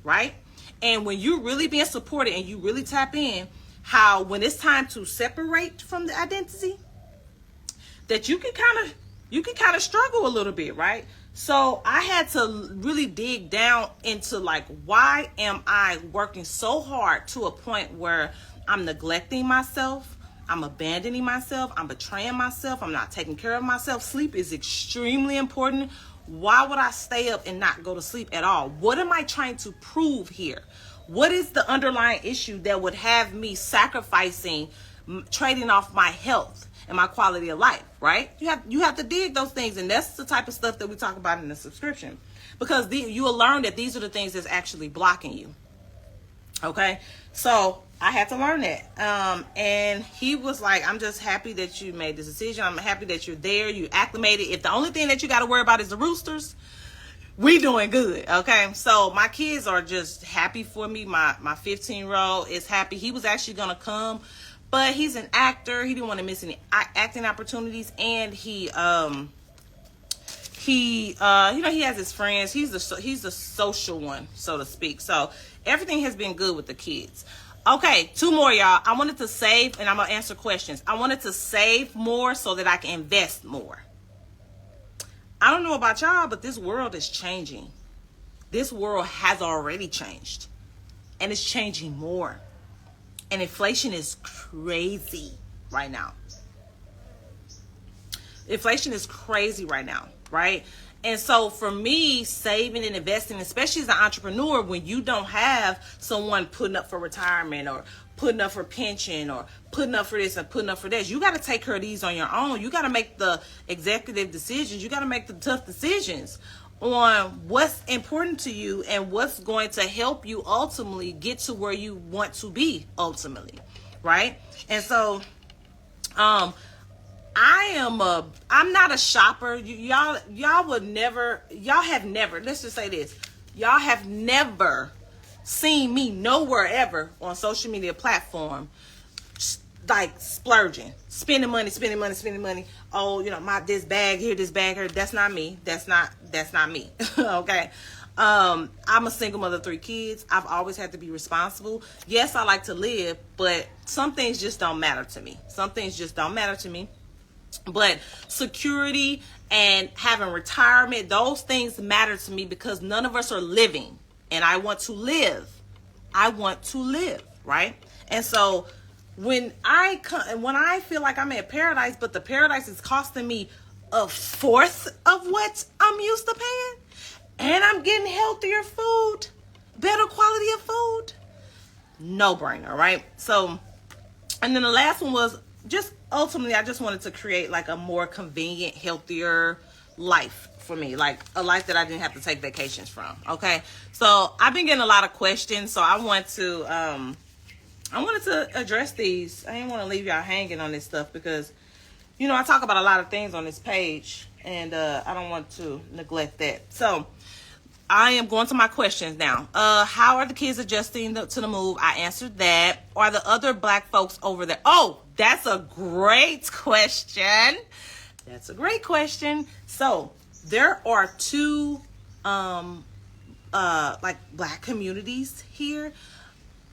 right? And when you're really being supported and you really tap in, how when it's time to separate from the identity, that you can kind of struggle a little bit, right? So I had to really dig down into like, why am I working so hard to a point where I'm neglecting myself, I'm abandoning myself, I'm betraying myself, I'm not taking care of myself. Sleep is extremely important. Why would I stay up and not go to sleep at all? What am I trying to prove here? What is the underlying issue that would have me sacrificing, trading off my health and my quality of life, right? You have to dig those things, and that's the type of stuff that we talk about in the subscription, because you will learn that these are the things that's actually blocking you. Okay, so I had to learn that, and he was like, "I'm just happy that you made this decision. I'm happy that you're there. You acclimated. If the only thing that you got to worry about is the roosters, we doing good." Okay, so my kids are just happy for me. My 15-year-old is happy. He was actually gonna come, but he's an actor. He didn't want to miss any acting opportunities, and he you know, he has his friends. He's the social one, so to speak. So everything has been good with the kids. Okay, 2 more, y'all. I wanted to save, and I'm gonna answer questions. I wanted to save more so that I can invest more. I don't know about y'all, but this world is changing. This world has already changed, and it's changing more. And inflation is crazy right now. Inflation is crazy right now, right? And so for me, saving and investing, especially as an entrepreneur, when you don't have someone putting up for retirement or putting up for pension or putting up for this and putting up for that, you got to take care of these on your own. You got to make the executive decisions. You got to make the tough decisions on what's important to you and what's going to help you ultimately get to where you want to be ultimately, right? And so I'm not a shopper. Y'all have never, let's just say this, y'all have never seen me nowhere ever on social media platform like splurging, spending money. Oh, you know, this bag here, that's not me. That's not me. Okay. I'm a single mother of 3 kids. I've always had to be responsible. Yes, I like to live, but some things just don't matter to me. But security and having retirement, those things matter to me because none of us are living, and I want to live, right? And so when I feel like I'm at paradise, but the paradise is costing me 1/4 of what I'm used to paying, and I'm getting healthier food, better quality of food, no brainer, right? So, and then the last one was just ultimately, I just wanted to create like a more convenient, healthier life for me, like a life that I didn't have to take vacations from. Okay, so I've been getting a lot of questions, so I wanted to address these. I didn't want to leave y'all hanging on this stuff because, you know, I talk about a lot of things on this page, and I don't want to neglect that. So I am going to my questions now. How are the kids adjusting to the move? I answered that. Are the other Black folks over there? Oh, that's a great question. So there are 2 like Black communities here.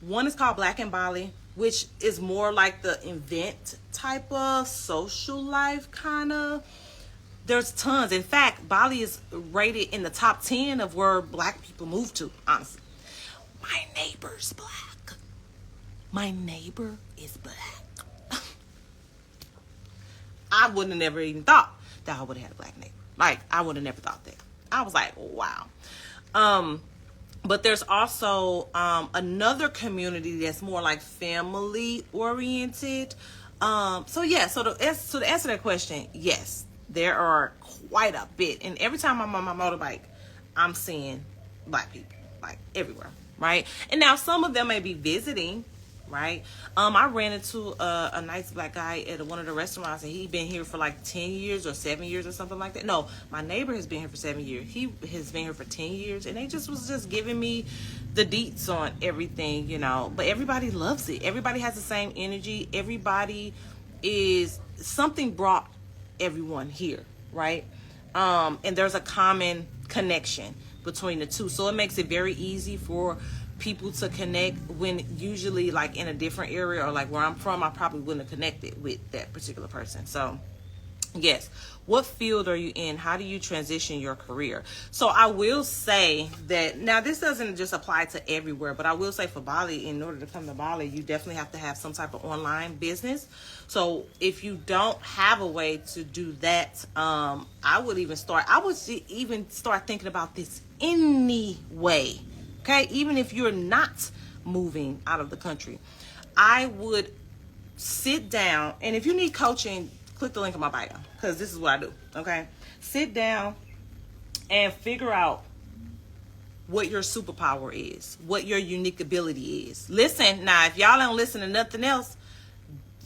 One is called Black in Bali, which is more like the event type of social life kind of. There's tons. In fact, Bali is rated in the top 10 of where Black people move to, honestly. My neighbor's Black. My neighbor is Black. I wouldn't have never even thought that I would have had a Black neighbor. Like, I would have never thought that. I was like, wow. But there's also another community that's more like family oriented. So to answer that question, yes, there are quite a bit. And every time I'm on my motorbike, I'm seeing Black people, like everywhere, right? And now some of them may be visiting, right? I ran into a nice black guy at one of the restaurants, and he'd been here for like 10 years or 7 years or something like that. No, my neighbor has been here for 7 years. He has been here for 10 years, and they just was just giving me the deets on everything, you know. But everybody loves it. Everybody has the same energy. Everybody is, something brought everyone here, right? And there's a common connection between the two. So it makes it very easy for people to connect, when usually like in a different area or like where I'm from, I probably wouldn't have connected with that particular person. So yes, what field are you in? How do you transition your career? So I will say that, now this doesn't just apply to everywhere, but I will say for Bali, in order to come to Bali, you definitely have to have some type of online business. So if you don't have a way to do that, I would even start thinking about this anyway. Okay, even if you're not moving out of the country, I would sit down, and if you need coaching, click the link in my bio, because this is what I do. Okay, sit down and figure out what your superpower is, what your unique ability is. Listen, now, if y'all don't listen to nothing else,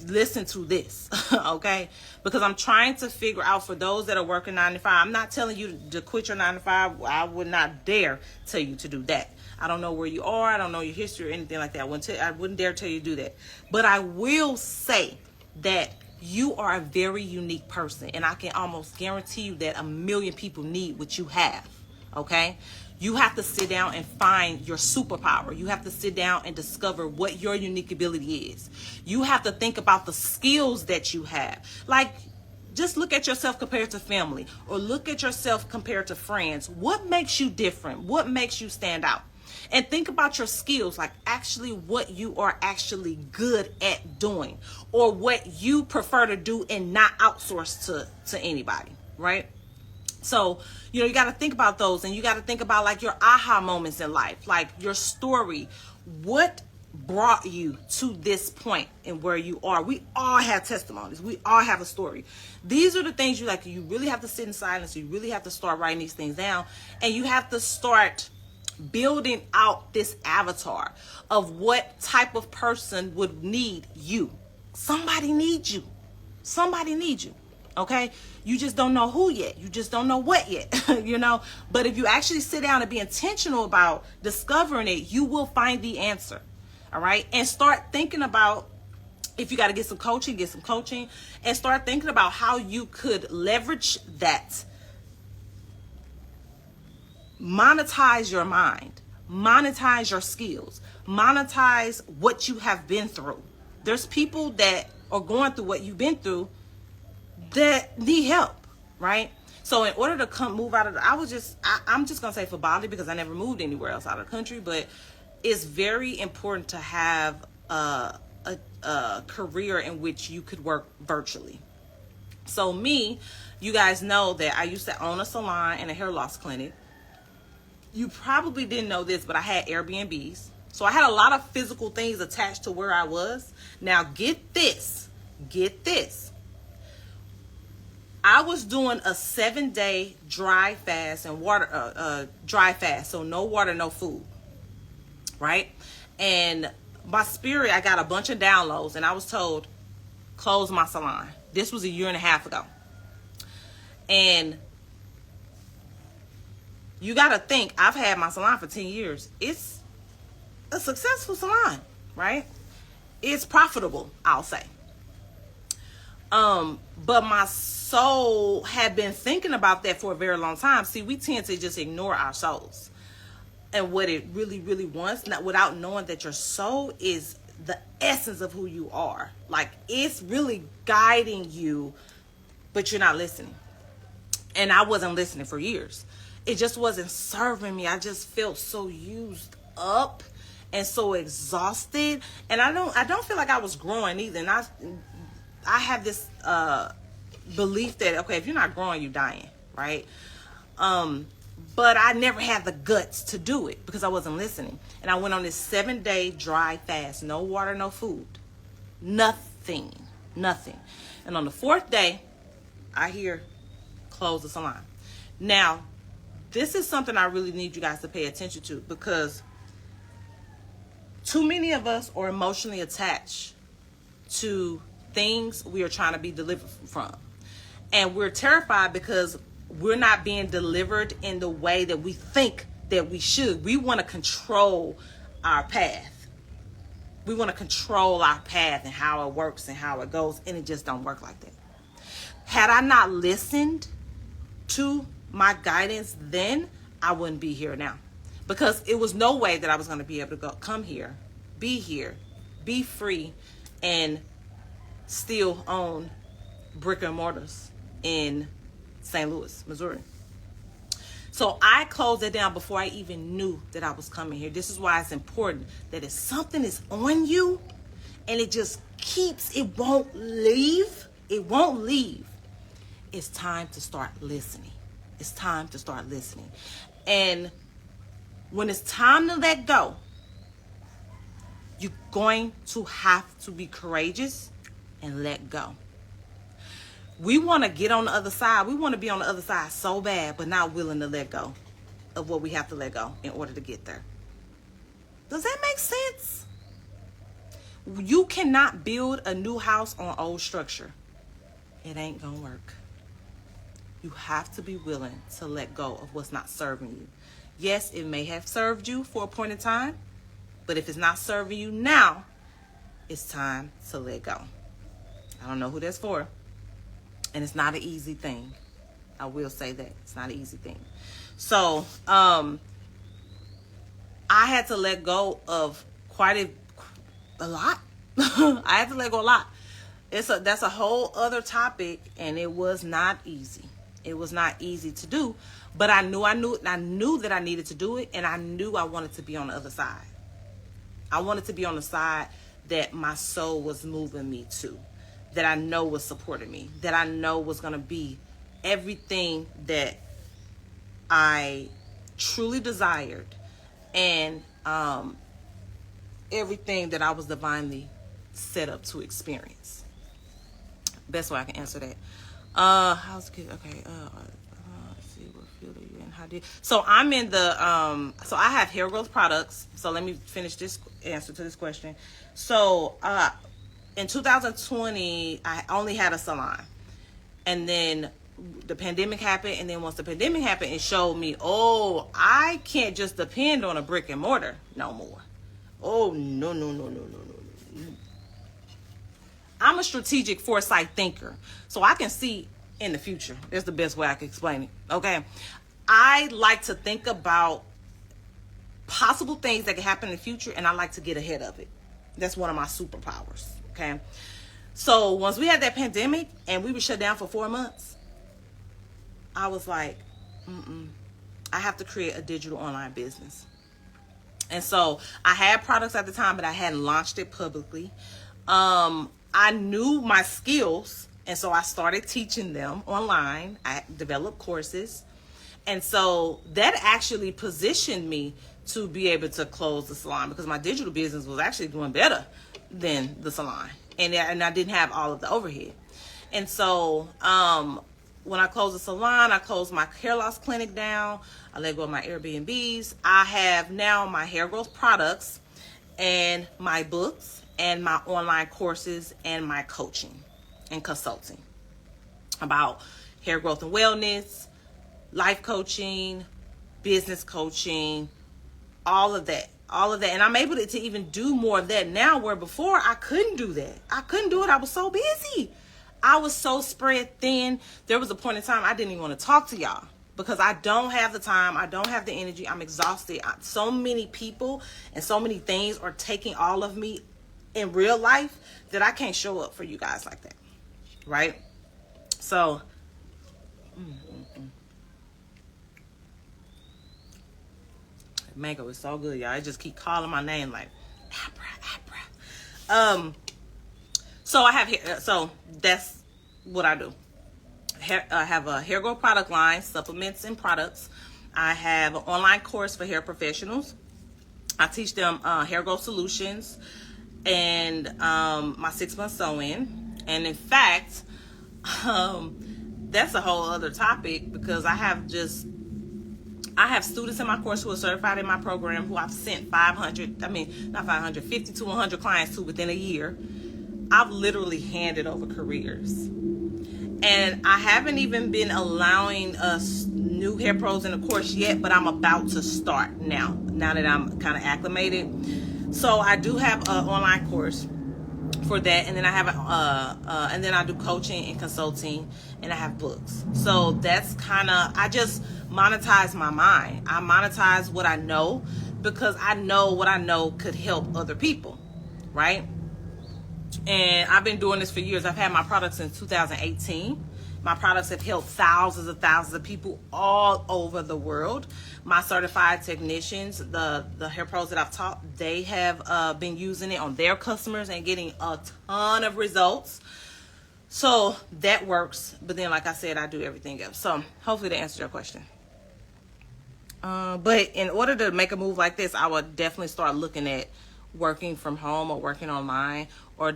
listen to this, okay? Because I'm trying to figure out, for those that are working 9 to 5, I'm not telling you to quit your 9 to 5. I would not dare tell you to do that. I don't know where you are. I don't know your history or anything like that. I wouldn't dare tell you to do that. But I will say that you are a very unique person, and I can almost guarantee you that 1 million people need what you have, okay? You have to sit down and find your superpower. You have to sit down and discover what your unique ability is. You have to think about the skills that you have. Like, just look at yourself compared to family, or look at yourself compared to friends. What makes you different? What makes you stand out? And think about your skills, like actually what you are actually good at doing, or what you prefer to do and not outsource to anybody, right? So, you know, you got to think about those, and you got to think about like your aha moments in life, like your story. What brought you to this point and where you are? We all have testimonies. We all have a story. These are the things you really have to sit in silence. You really have to start writing these things down, and you have to start building out this avatar of what type of person would need you. Somebody needs you. Somebody needs you. Okay? You just don't know who yet. You just don't know what yet, you know? But if you actually sit down and be intentional about discovering it, you will find the answer. All right? And start thinking about, if you got to get some coaching, and start thinking about how you could leverage that. Monetize your mind, monetize your skills, monetize what you have been through. There's people that are going through what you've been through that need help, right? So in order to move out of I'm just gonna say for Bali, because I never moved anywhere else out of the country, but it's very important to have a career in which you could work virtually. So me, you guys know that I used to own a salon and a hair loss clinic. You probably didn't know this, but I had Airbnbs. So I had a lot of physical things attached to where I was. Now get this. I was doing a 7-day dry fast and dry fast. So no water, no food. Right? And my spirit, I got a bunch of downloads, and I was told, close my salon. This was 1.5 years ago. And you got to think, I've had my salon for 10 years. It's a successful salon, right? It's profitable, I'll say. But my soul had been thinking about that for a very long time. See, we tend to just ignore our souls and what it really, really wants, without knowing that your soul is the essence of who you are. Like, it's really guiding you, but you're not listening. And I wasn't listening for years. It just wasn't serving me. I just felt so used up and so exhausted, and I don't feel like I was growing either. And I have this belief that, okay, if you're not growing, you're dying, right? But I never had the guts to do it because I wasn't listening. And I went on this 7-day dry fast, no water, no food, nothing. And on the 4th day, I hear, close the salon. Now, this is something I really need you guys to pay attention to, because Too many of us are emotionally attached to things we are trying to be delivered from. And we're terrified because we're not being delivered in the way that we think that we should. We want to control our path. We want to control our path and how it works and how it goes, and it just don't work like that. Had I not listened to my guidance then, I wouldn't be here now. Because it was no way that I was going to be able to come here, be free, and still own brick and mortars in St. Louis, Missouri. So I closed it down before I even knew that I was coming here. This is why it's important that if something is on you and it just keeps, it won't leave. It's time to start listening. It's time to start listening. And when it's time to let go, you're going to have to be courageous and let go. We want to get on the other side. We want to be on the other side so bad, but not willing to let go of what we have to let go in order to get there. Does that make sense? You cannot build a new house on old structure. It ain't gonna work. You have to be willing to let go of what's not serving you. Yes, it may have served you for a point in time, but if it's not serving you now, it's time to let go. I don't know who that's for. And it's not an easy thing. I will say that. It's not an easy thing. So, I had to let go of quite a lot. I had to let go a lot. That's a whole other topic, and it was not easy. It was not easy to do, but I knew that I needed to do it, and I knew I wanted to be on the other side. I wanted to be on the side that my soul was moving me to, that I know was supporting me, that I know was going to be everything that I truly desired, and everything that I was divinely set up to experience. Best way I can answer that. How's it? Okay. Let's see, what field are you in? How do you? So I'm in the so I have hair growth products. So let me finish this answer to this question. So in 2020, I only had a salon, and then the pandemic happened. And then once the pandemic happened, it showed me, oh, I can't just depend on a brick and mortar no more. Oh, no. I'm a strategic foresight thinker, so I can see in the future. That's the best way I can explain it. Okay. I like to think about possible things that can happen in the future, and I like to get ahead of it. That's one of my superpowers. Okay. So once we had that pandemic and we were shut down for 4 months, I was like, I have to create a digital online business. And so I had products at the time, but I hadn't launched it publicly. I knew my skills, and so I started teaching them online. I developed courses. And so that actually positioned me to be able to close the salon, because my digital business was actually doing better than the salon. And I didn't have all of the overhead. And so when I closed the salon, I closed my hair loss clinic down. I let go of my Airbnbs. I have now my hair growth products and my books and my online courses and my coaching and consulting about hair growth and wellness, life coaching, business coaching, all of that. And I'm able to even do more of that now, where before I couldn't do that. I couldn't do it. I was so busy. I was so spread thin. There was a point in time I didn't even want to talk to y'all, because I don't have the time. I don't have the energy. I'm exhausted. So many people and so many things are taking all of me in real life that I can't show up for you guys like that. Right? So, mango is so good, y'all. I just keep calling my name like, Abra. So I have hair. So that's what I do. I have a hair growth product line, supplements and products. I have an online course for hair professionals. I teach them hair growth solutions and my 6-month sew-in. And in fact, that's a whole other topic, because I I have students in my course who are certified in my program who I've sent 50 to 100 clients to within a year. I've literally handed over careers. And I haven't even been allowing us new hair pros in the course yet, but I'm about to start now that I'm kind of acclimated. So I do have an online course for that, and then I have and then I do coaching and consulting, and I have books. So that's kind of, I just monetize my mind. I monetize what I know, because I know what I know could help other people, right? And I've been doing this for years. I've had my products since 2018. My products have helped thousands of people all over the world. My certified technicians, the hair pros that I've taught, they have been using it on their customers and getting a ton of results. So that works. But then, like I said, I do everything else. So hopefully that answers your question. But in order to make a move like this, I would definitely start looking at working from home or working online, or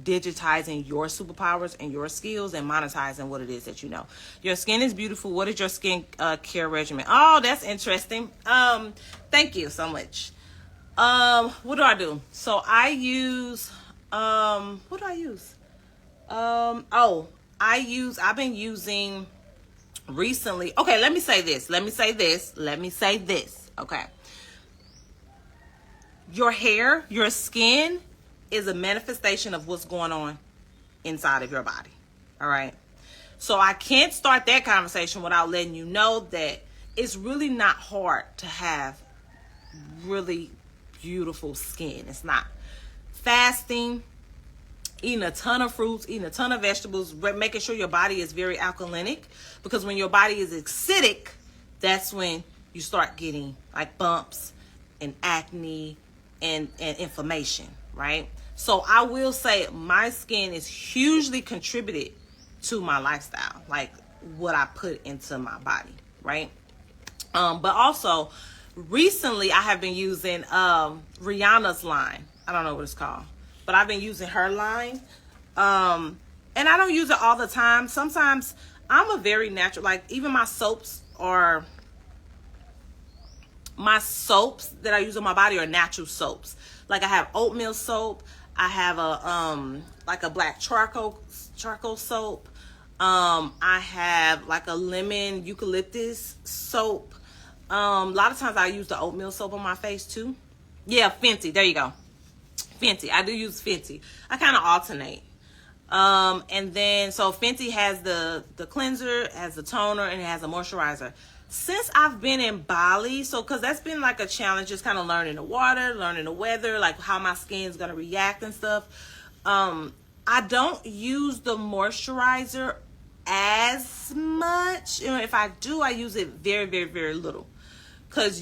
digitizing your superpowers and your skills and monetizing what it is that you know. Your skin is beautiful. What is your skin care regimen? Oh, that's interesting. Thank you so much. What do I do? So I use what do I use? I've been using recently. Okay, let me say this. Okay. Your hair, your skin is a manifestation of what's going on inside of your body. All right. So I can't start that conversation without letting you know that it's really not hard to have really beautiful skin. It's not. Fasting, eating a ton of fruits, eating a ton of vegetables, making sure your body is very alkalinic, because when your body is acidic, that's when you start getting like bumps and acne and inflammation, right? So I will say my skin is hugely contributed to my lifestyle, like what I put into my body, right? But also recently I have been using Rihanna's line. I don't know what it's called, but I've been using her line. And I don't use it all the time. Sometimes I'm a very natural, like even my soaps that I use on my body are natural soaps. Like I have oatmeal soap. I have a black charcoal soap. I have like a lemon eucalyptus soap. A lot of times I use the oatmeal soap on my face too. Yeah, Fenty. There you go. Fenty. I do use Fenty. I kind of alternate. And then so Fenty has the cleanser, has the toner, and it has a moisturizer. Since I've been in Bali, so because that's been like a challenge, just kind of learning the water, learning the weather, like how my skin's gonna react and stuff. I don't use the moisturizer as much. You know, if I do, I use it very, very, very little, because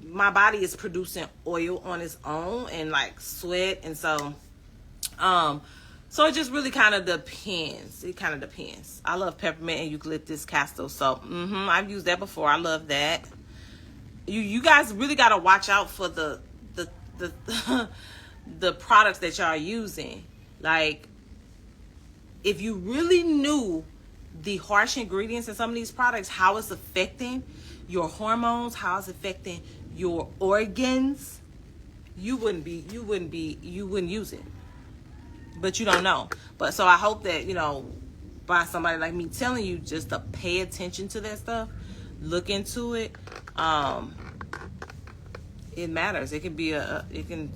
my body is producing oil on its own and like sweat, and so so it just really kind of depends. It kind of depends. I love peppermint and eucalyptus castor soap. I've used that before. I love that. You guys really got to watch out for the the products that y'all are using. Like, if you really knew the harsh ingredients in some of these products, how it's affecting your hormones, how it's affecting your organs, you wouldn't use it. But you don't know. But so I hope that, by somebody like me telling you just to pay attention to that stuff, look into it. It matters. It can be it can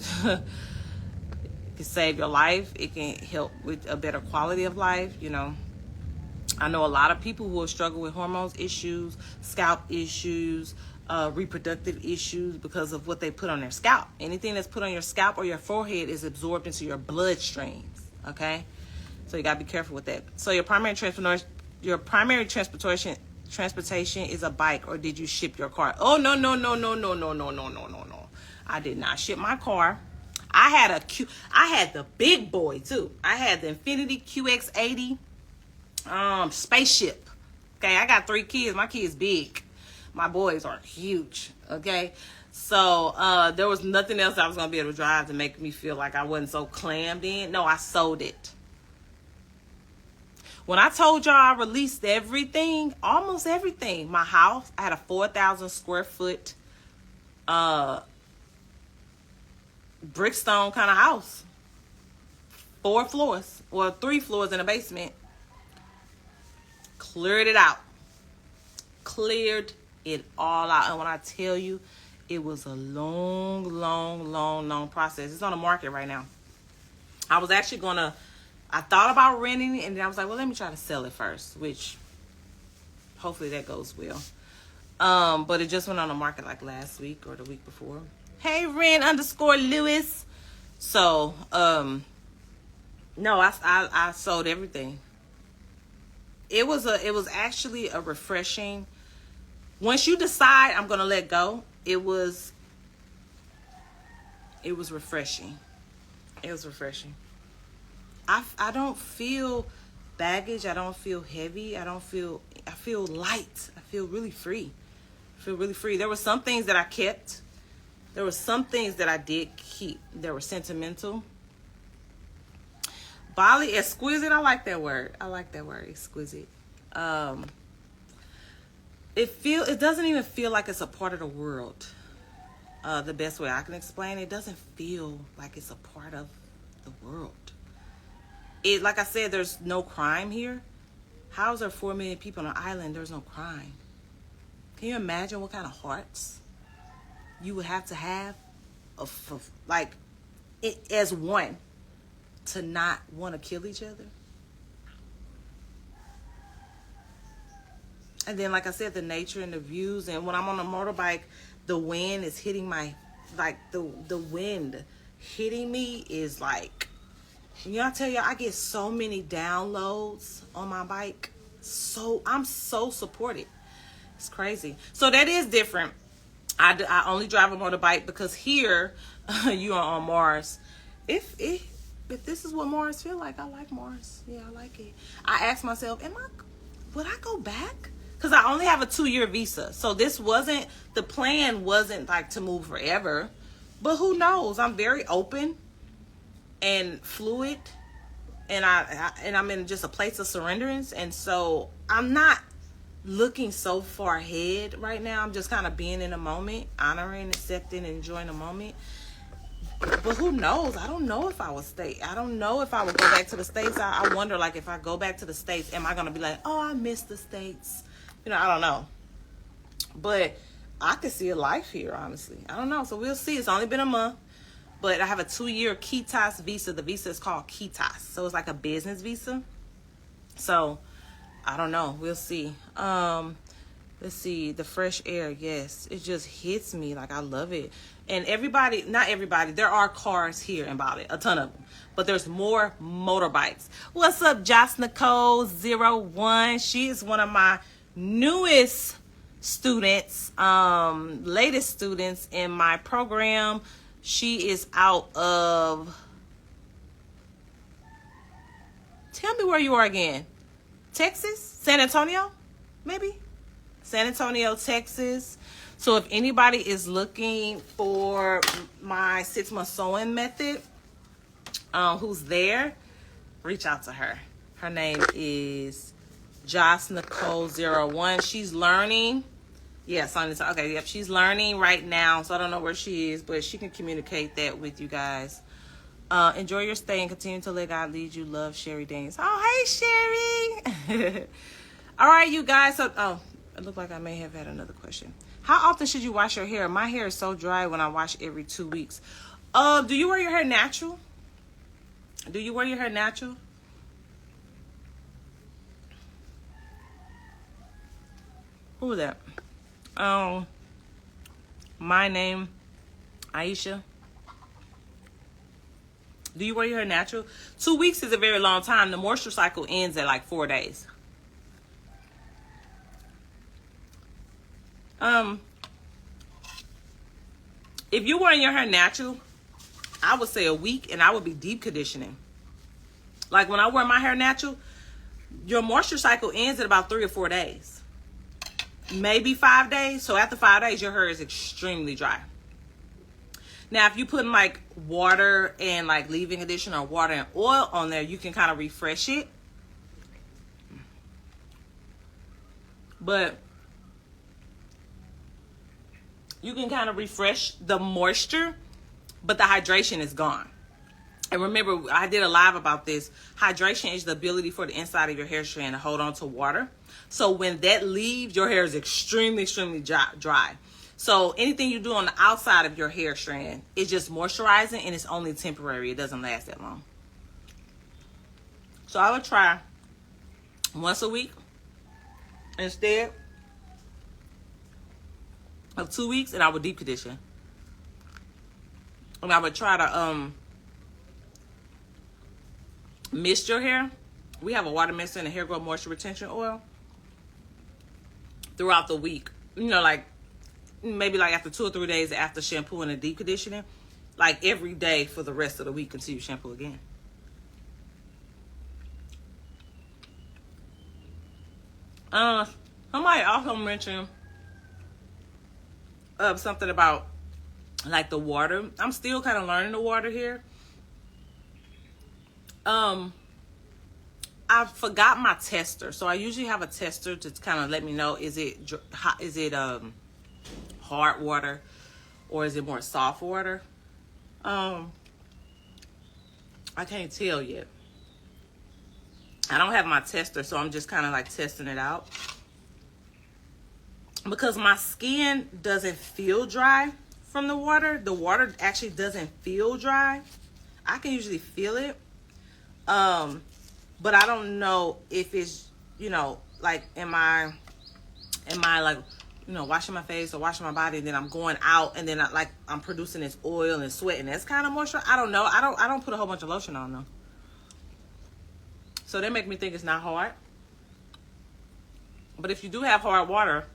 save your life. It can help with a better quality of life. I know a lot of people who will struggle with hormones issues, scalp issues, reproductive issues because of what they put on their scalp. Anything that's put on your scalp or your forehead is absorbed into your bloodstreams. Okay, so you gotta be careful with that. So your primary transportation is a bike, or did you ship your car? Oh no. I did not ship my car. I had the big boy too. I had the Infinity QX80 spaceship. Okay, I got 3 kids. My kids big. My boys are huge. Okay, so there was nothing else I was gonna be able to drive to make me feel like I wasn't so clammed in. No, I sold it. When I told y'all I released everything, almost everything, my house, I had a 4,000 square foot brickstone kind of house. 4 floors, or 3 floors in a basement. Cleared it out. Cleared it all out. And when I tell you, it was a long process. It's on the market right now. I was actually I thought about renting it, and then I was like, well, let me try to sell it first, which hopefully that goes well. But it just went on the market like last week or the week before. Hey, Ren_Lewis. So, no, I sold everything. It was actually a refreshing. Once you decide I'm gonna let go, it was refreshing. It was refreshing. I don't feel baggage. I don't feel heavy. I feel light. I feel really free. There were some things that I kept. There were some things that I did keep. They were sentimental. Bali, exquisite. I like that word. Exquisite. It doesn't even feel like it's a part of the world. The best way I can explain it doesn't feel like it's a part of the world. Like I said, there's no crime here. How is there 4 million people on an island? There's no crime. Can you imagine what kind of hearts you would have to have, as one, to not want to kill each other? And then, like I said, the nature and the views. And when I'm on a motorbike, the wind is hitting the wind hitting me is like, I tell you, I get so many downloads on my bike. I'm so supported. It's crazy. So that is different. I only drive a motorbike because here you are on Mars. If this is what Mars feel like, I like Mars. Yeah, I like it. I ask myself, would I go back? Because I only have a 2-year visa. So the plan wasn't like to move forever. But who knows? I'm very open and fluid. And I'm in just a place of surrenderance. And so I'm not looking so far ahead right now. I'm just kind of being in the moment, honoring, accepting, enjoying the moment. But who knows? I don't know if I will stay. I don't know if I will go back to the States. I wonder, like, if I go back to the States, am I going to be like, oh, I miss the States? I don't know. But I could see a life here, honestly. I don't know. So we'll see. It's only been a month. But I have a 2-year Kitas visa. The visa is called Kitas. So it's like a business visa. So I don't know. We'll see. Let's see. The fresh air. Yes. It just hits me. Like, I love it. And not everybody. There are cars here in Bali. A ton of them. But there's more motorbikes. What's up, Joss Nicole 01? She is one of my newest students, latest students in my program. She is out of, tell me where you are again. Texas? San Antonio? Maybe? San Antonio, Texas. So if anybody is looking for my 6-month sewing method, who's there, reach out to her. Her name is Joss Nicole 01. She's learning. Yes, okay, yep. She's learning right now, so I don't know where she is, but she can communicate that with you guys. Enjoy your stay and continue to let God lead you. Love, Sherry Daniels. Oh, hey, Sherry. All right, you guys. So, it looked like I may have had another question. How often should you wash your hair? My hair is so dry when I wash every 2 weeks. Do you wear your hair natural? Do you wear your hair natural? Who was that? My name, Aisha. Do you wear your hair natural? 2 weeks is a very long time. The moisture cycle ends at like 4 days. If you're wearing your hair natural, I would say a week, and I would be deep conditioning. Like when I wear my hair natural, your moisture cycle ends at about 3 or 4 days. Maybe 5 days. So after 5 days, your hair is extremely dry. Now, if you put like water and like leave-in conditioner or water and oil on there, you can kind of refresh it. But you can kind of refresh the moisture, but the hydration is gone. And remember, I did a live about this. Hydration is the ability for the inside of your hair strand to hold on to water. So when that leaves, your hair is extremely, extremely dry. So anything you do on the outside of your hair strand is just moisturizing, and it's only temporary. It doesn't last that long. So I would try once a week instead of 2 weeks, and I would deep condition. And I would try to mist your hair. We have a water mist and a hair growth moisture retention oil throughout the week. You know, like maybe like after 2 or 3 days after shampoo and a deep conditioning, like every day for the rest of the week until you shampoo again. Somebody also mentioned something about like the water. I'm still kind of learning the water here. I forgot my tester, so I usually have a tester to kind of let me know is it hard water or is it more soft water. I can't tell yet. I don't have my tester, so I'm just kind of like testing it out. Because my skin doesn't feel dry from the water. The water actually doesn't feel dry. I can usually feel it. But I don't know if it's, you know, like, am I like, you know, washing my face or washing my body, and then I'm going out, and then I'm producing this oil and sweat, and that's kind of moisture. I don't know. I don't put a whole bunch of lotion on though. So they make me think it's not hard. But if you do have hard water,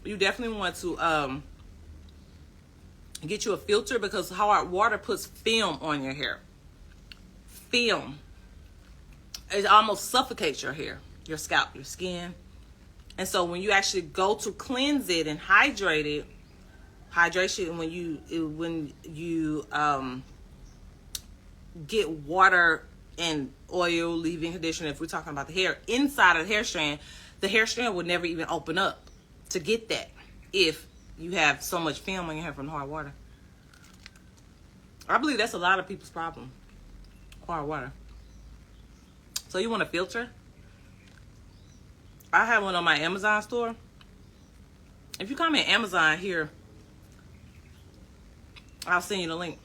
you definitely want to get you a filter, because hard water puts film on your hair. Film. It almost suffocates your hair, your scalp, your skin. And so when you actually go to cleanse it and hydrate it, hydration, when you get water and oil, leave-in conditioner, if we're talking about the hair, inside of the hair strand would never even open up to get that if you have so much film on your hair from the hard water. I believe that's a lot of people's problem, hard water. So you want a filter? I have one on my Amazon store. If you comment Amazon here, I'll send you the link.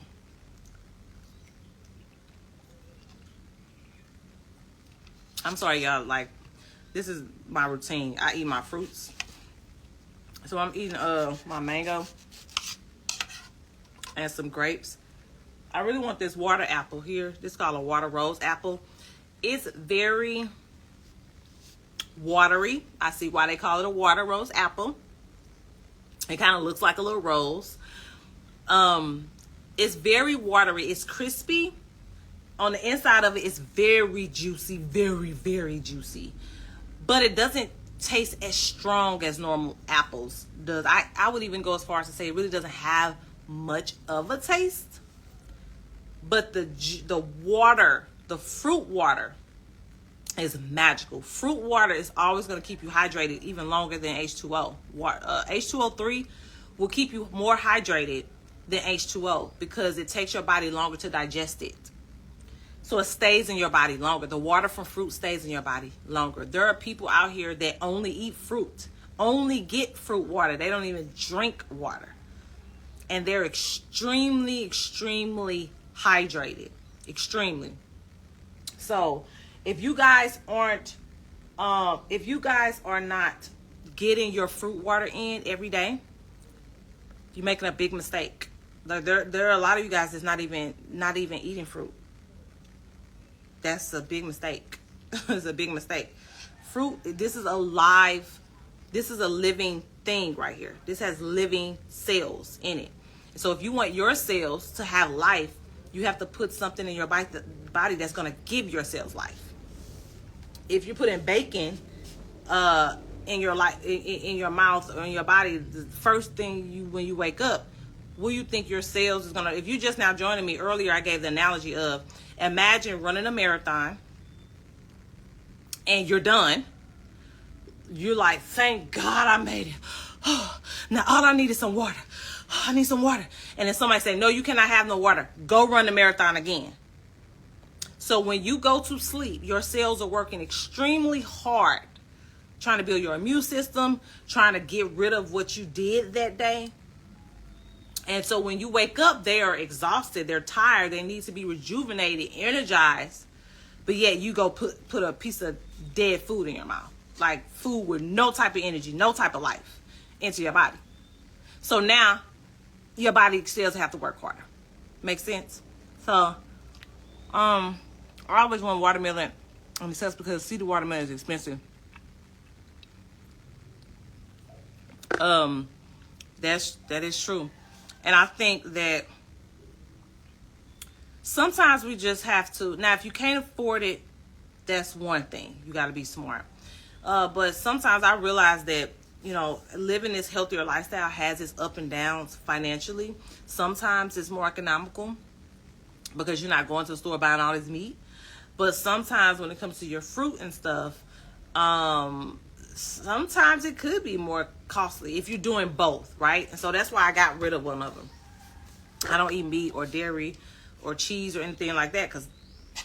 I'm sorry, y'all. Like, this is my routine. I eat my fruits. So I'm eating my mango and some grapes. I really want this water apple here. This is called a water rose apple. It's very watery. I see why they call it a water rose apple. It kind of looks like a little rose. It's very watery. It's crispy. On the inside of it, it's very juicy. Very, very juicy. But it doesn't taste as strong as normal apples does. I would even go as far as to say it really doesn't have much of a taste. But the water, the fruit water, is magical. Fruit water is always going to keep you hydrated even longer than H2O. H2O3 will keep you more hydrated than H2O because it takes your body longer to digest it. So it stays in your body longer. The water from fruit stays in your body longer. There are people out here that only eat fruit, only get fruit water. They don't even drink water. And they're extremely, extremely hydrated. Extremely. So if you guys are not getting your fruit water in every day, you're making a big mistake. There are a lot of you guys that's not even eating fruit. That's a big mistake. It's a big mistake. Fruit, this is a living thing right here. This has living cells in it. So if you want your cells to have life, you have to put something in your body that's going to give your cells life. If you put in bacon in your mouth or in your body, the first thing when you wake up, will you think your cells is going to, if you just now joining me earlier, I gave the analogy of, imagine running a marathon and you're done. you're like, thank God I made it. Now all I need is some water. I need some water. And then somebody say, no, you cannot have no water. Go run the marathon again. So when you go to sleep, your cells are working extremely hard, trying to build your immune system, trying to get rid of what you did that day. And so when you wake up, they are exhausted. They're tired. They need to be rejuvenated, energized. But yet you go put a piece of dead food in your mouth. Like food with no type of energy, no type of life into your body. So now your body cells have to work harder. Make sense? So, I always want watermelon on the sets because cedar watermelon is expensive. That is true. And I think that sometimes we just have to, now if you can't afford it, that's one thing. You got to be smart. But sometimes I realize that, living this healthier lifestyle has its up and downs financially. Sometimes it's more economical because you're not going to the store buying all this meat. But sometimes when it comes to your fruit and stuff, sometimes it could be more costly if you're doing both, right? And so that's why I got rid of one of them. I don't eat meat or dairy or cheese or anything like that because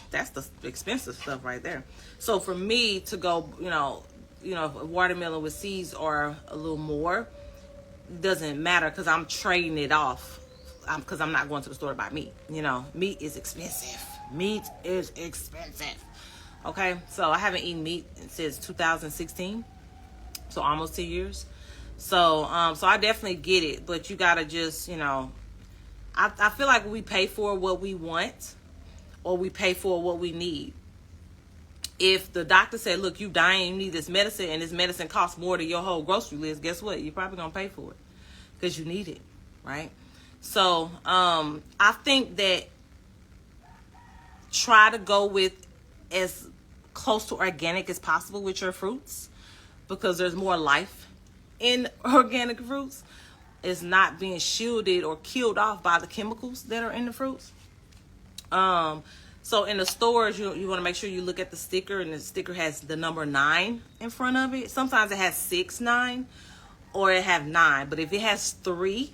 that's the expensive stuff right there. So for me to go, watermelon with seeds or a little more doesn't matter because I'm trading it off because I'm not going to the store to buy meat. Meat is expensive. Meat is expensive. Okay, so I haven't eaten meat since 2016, so almost 2 years. So I definitely get it, but you gotta just, I feel like we pay for what we want or we pay for what we need. If the doctor said, look, you dying, you need this medicine, and this medicine costs more than your whole grocery list, guess what? You're probably gonna pay for it because you need it, right? So I think that try to go with as close to organic as possible with your fruits because there's more life in organic fruits. It's not being shielded or killed off by the chemicals that are in the fruits. So in the stores, you want to make sure you look at the sticker, and the sticker has the number 9 in front of it. Sometimes it has 6, 9, or it have 9. But if it has 3,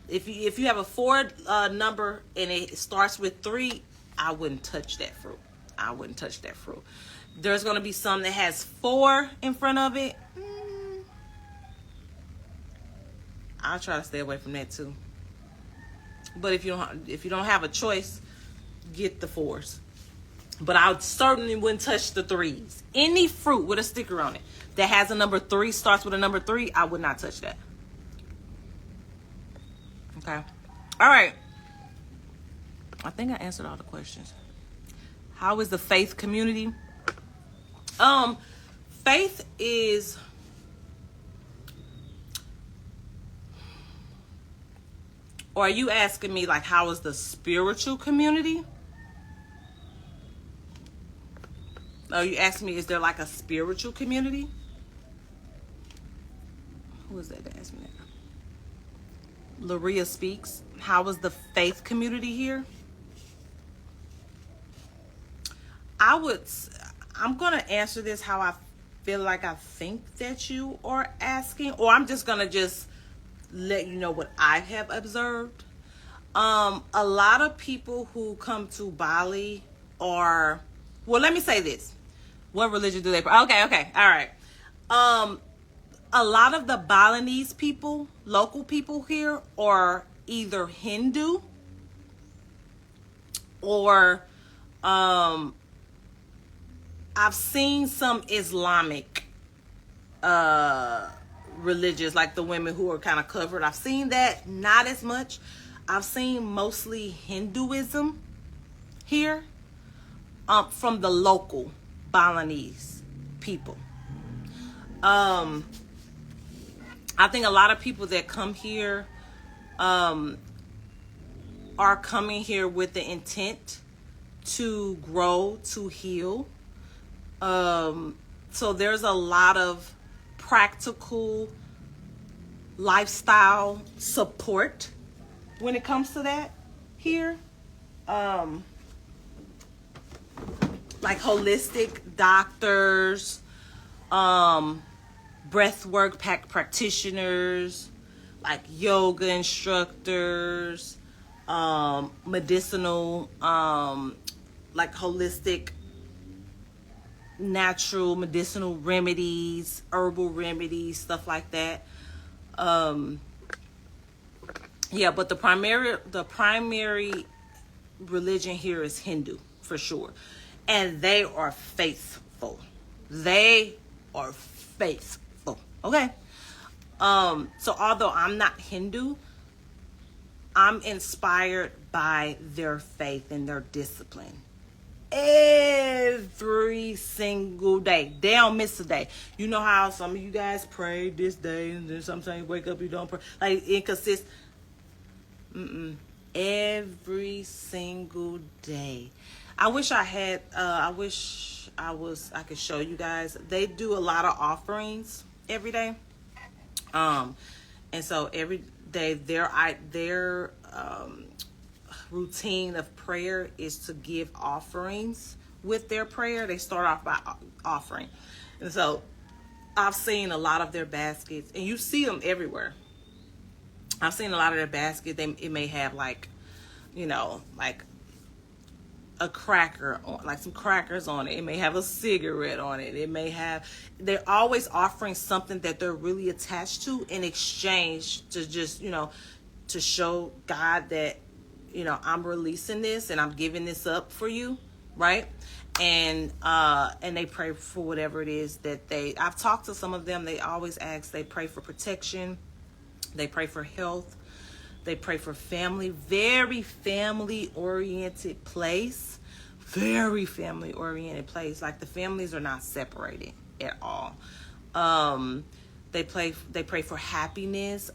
if you have a 4 number and it starts with 3, I wouldn't touch that fruit. I wouldn't touch that fruit. There's going to be some that has 4 in front of it. I'll try to stay away from that too. But if you don't have a choice, get the 4s. But I certainly wouldn't touch the 3s. Any fruit with a sticker on it that has a number 3, starts with a number 3, I would not touch that. Okay. All right. I think I answered all the questions. How is the faith community? Faith is or are you asking me like how is the spiritual community? Are you asking me is there like a spiritual community? Who is that asked me that? Laria speaks. How is the faith community here? I'm going to answer this how I feel like I think that you are asking, or I'm just going to just let you know what I have observed. A lot of people who come to Bali are, well, let me say this. What religion do they? Okay. All right. A lot of the Balinese people, local people here, are either Hindu or, I've seen some Islamic religious, like the women who are kind of covered. I've seen that, not as much. I've seen mostly Hinduism here from the local Balinese people. I think a lot of people that come here are coming here with the intent to grow, to heal. So there's a lot of practical lifestyle support when it comes to that here. Like holistic doctors, breathwork practitioners, like yoga instructors, medicinal, like holistic, natural medicinal remedies, herbal remedies, stuff like that. Yeah, but the primary religion here is Hindu for sure, and they are faithful. They are faithful. Okay. So although I'm not Hindu, I'm inspired by their faith and their discipline. Every single day. They don't miss a day. You know how some of you guys pray this day and then sometimes you wake up, you don't pray. Like inconsistent. Every single day. I wish I could show you guys. They do a lot of offerings every day. And so every day their routine of prayer is to give offerings with their prayer. They start off by offering. And so I've seen a lot of their baskets, and you see them everywhere. I've seen a lot of their baskets. It may have like, like a cracker on, like some crackers on it. It may have a cigarette on it. They're always offering something that they're really attached to in exchange to just, to show God that, I'm releasing this and I'm giving this up for you. Right. And they pray for whatever it is that I've talked to some of them. They always ask, they pray for protection. They pray for health. They pray for family. Very family-oriented place. Very family-oriented place. Like the families are not separated at all. They pray for happiness.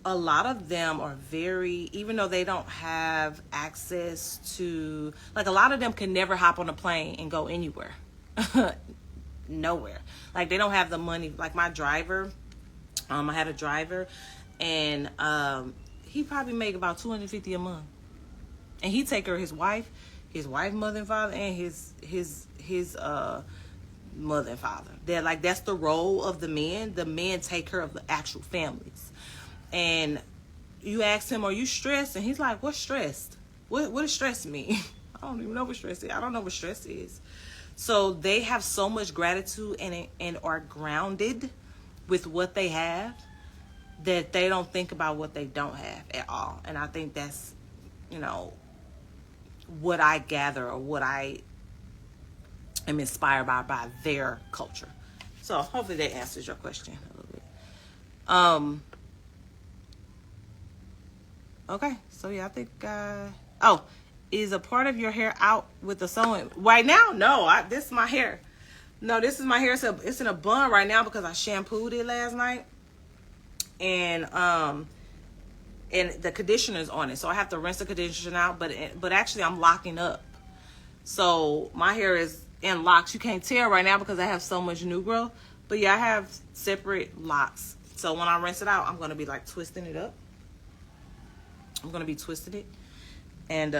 A lot of them are even though they don't have access to, like a lot of them can never hop on a plane and go anywhere. Nowhere. Like they don't have the money. Like my driver, I had a driver, and he probably make about $250 a month, and he take care of his wife, mother and father, and his mother and father. That's the role of the men. The men take care of the actual families. And you ask him, "Are you stressed?" And he's like, "What's stressed? What does stress mean?" I don't even know what stress is. I don't know what stress is. So they have so much gratitude and are grounded with what they have that they don't think about what they don't have at all. And I think that's, what I gather or what I am inspired by their culture. So hopefully that answers your question a little bit. Okay, so yeah, I think, is a part of your hair out with the sewing right now? No, this is my hair. No, this is my hair. It's in a bun right now because I shampooed it last night. And the conditioner's on it. So I have to rinse the conditioner out, but actually I'm locking up. So my hair is in locks. You can't tell right now because I have so much new growth. But yeah, I have separate locks. So when I rinse it out, I'm going to be like twisting it up. I'm going to be twisting it. And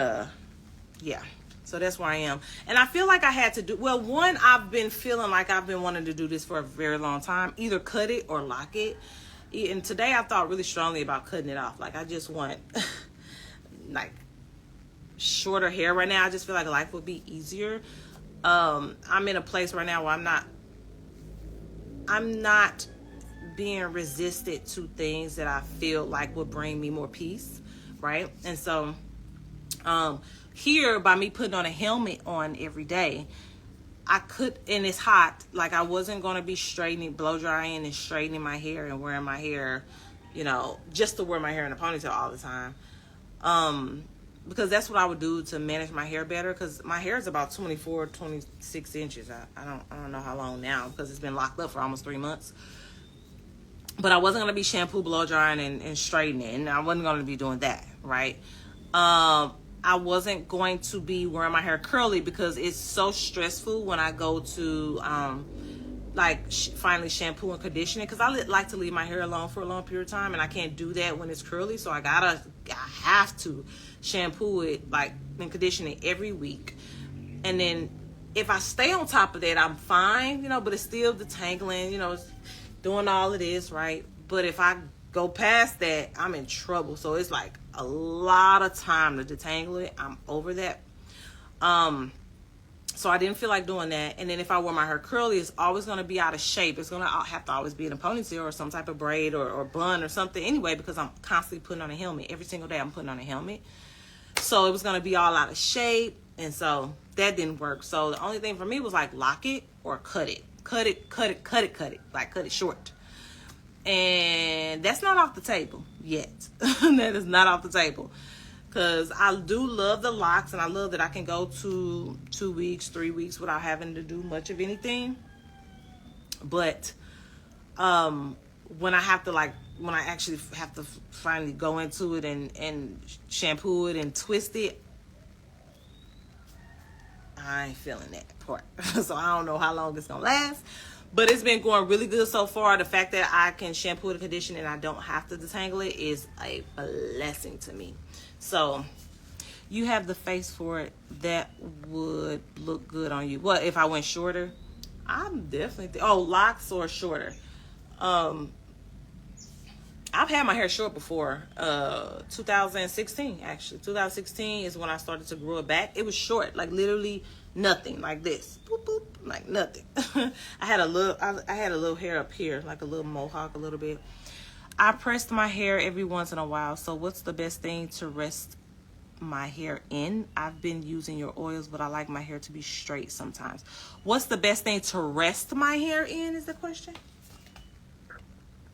yeah. So that's where I am. And I feel like I had to one, I've been feeling like I've been wanting to do this for a very long time. Either cut it or lock it. And today I thought really strongly about cutting it off. Like I just want like shorter hair right now. I just feel like life would be easier. I'm in a place right now where I'm not being resistant to things that I feel like would bring me more peace. Right. And so here, by me putting on a helmet on every day, and it's hot, like I wasn't going to be blow drying and straightening my hair and wearing my hair, just to wear my hair in a ponytail all the time. Because that's what I would do to manage my hair better, because my hair is about 24, 26 inches. I don't know how long now, because it's been locked up for almost 3 months. But I wasn't going to be shampoo, blow drying, and straightening. I wasn't going to be doing that, right? I wasn't going to be wearing my hair curly because it's so stressful when I go to finally shampoo and condition it, because I like to leave my hair alone for a long period of time, and I can't do that when it's curly. So I have to shampoo it and condition it every week. And then if I stay on top of that, I'm fine, but it's still detangling, doing all of this, right? But if I go past that, I'm in trouble. So it's like a lot of time to detangle it. I'm over that. So I didn't feel like doing that. And then if I wear my hair curly, it's always going to be out of shape. It's going to have to always be in a ponytail or some type of braid or bun or something anyway, because I'm constantly putting on a helmet. Every single day I'm putting on a helmet. So it was going to be all out of shape. And so that didn't work. So the only thing for me was like lock it or cut it. Cut it. Like cut it short. And that's not off the table yet. That is not off the table. Because I do love the locks, and I love that I can go to 2 weeks, 3 weeks without having to do much of anything. But when I actually have to finally go into it and shampoo it and twist it, I ain't feeling that part. So I don't know how long it's going to last. But it's been going really good so far. The fact that I can shampoo the condition and I don't have to detangle it is a blessing to me. So you have the face for it. That would look good on you. What if I went shorter? I'm definitely locks or shorter. I've had my hair short before. 2016 actually. 2016 is when I started to grow it back. It was short, like literally nothing, like this. Boop, boop, like nothing. I had a little hair up here, like a little mohawk, a little bit. I pressed my hair every once in a while. So what's the best thing to rest my hair in? I've been using your oils, but I like my hair to be straight sometimes. What's the best thing to rest my hair in is the question?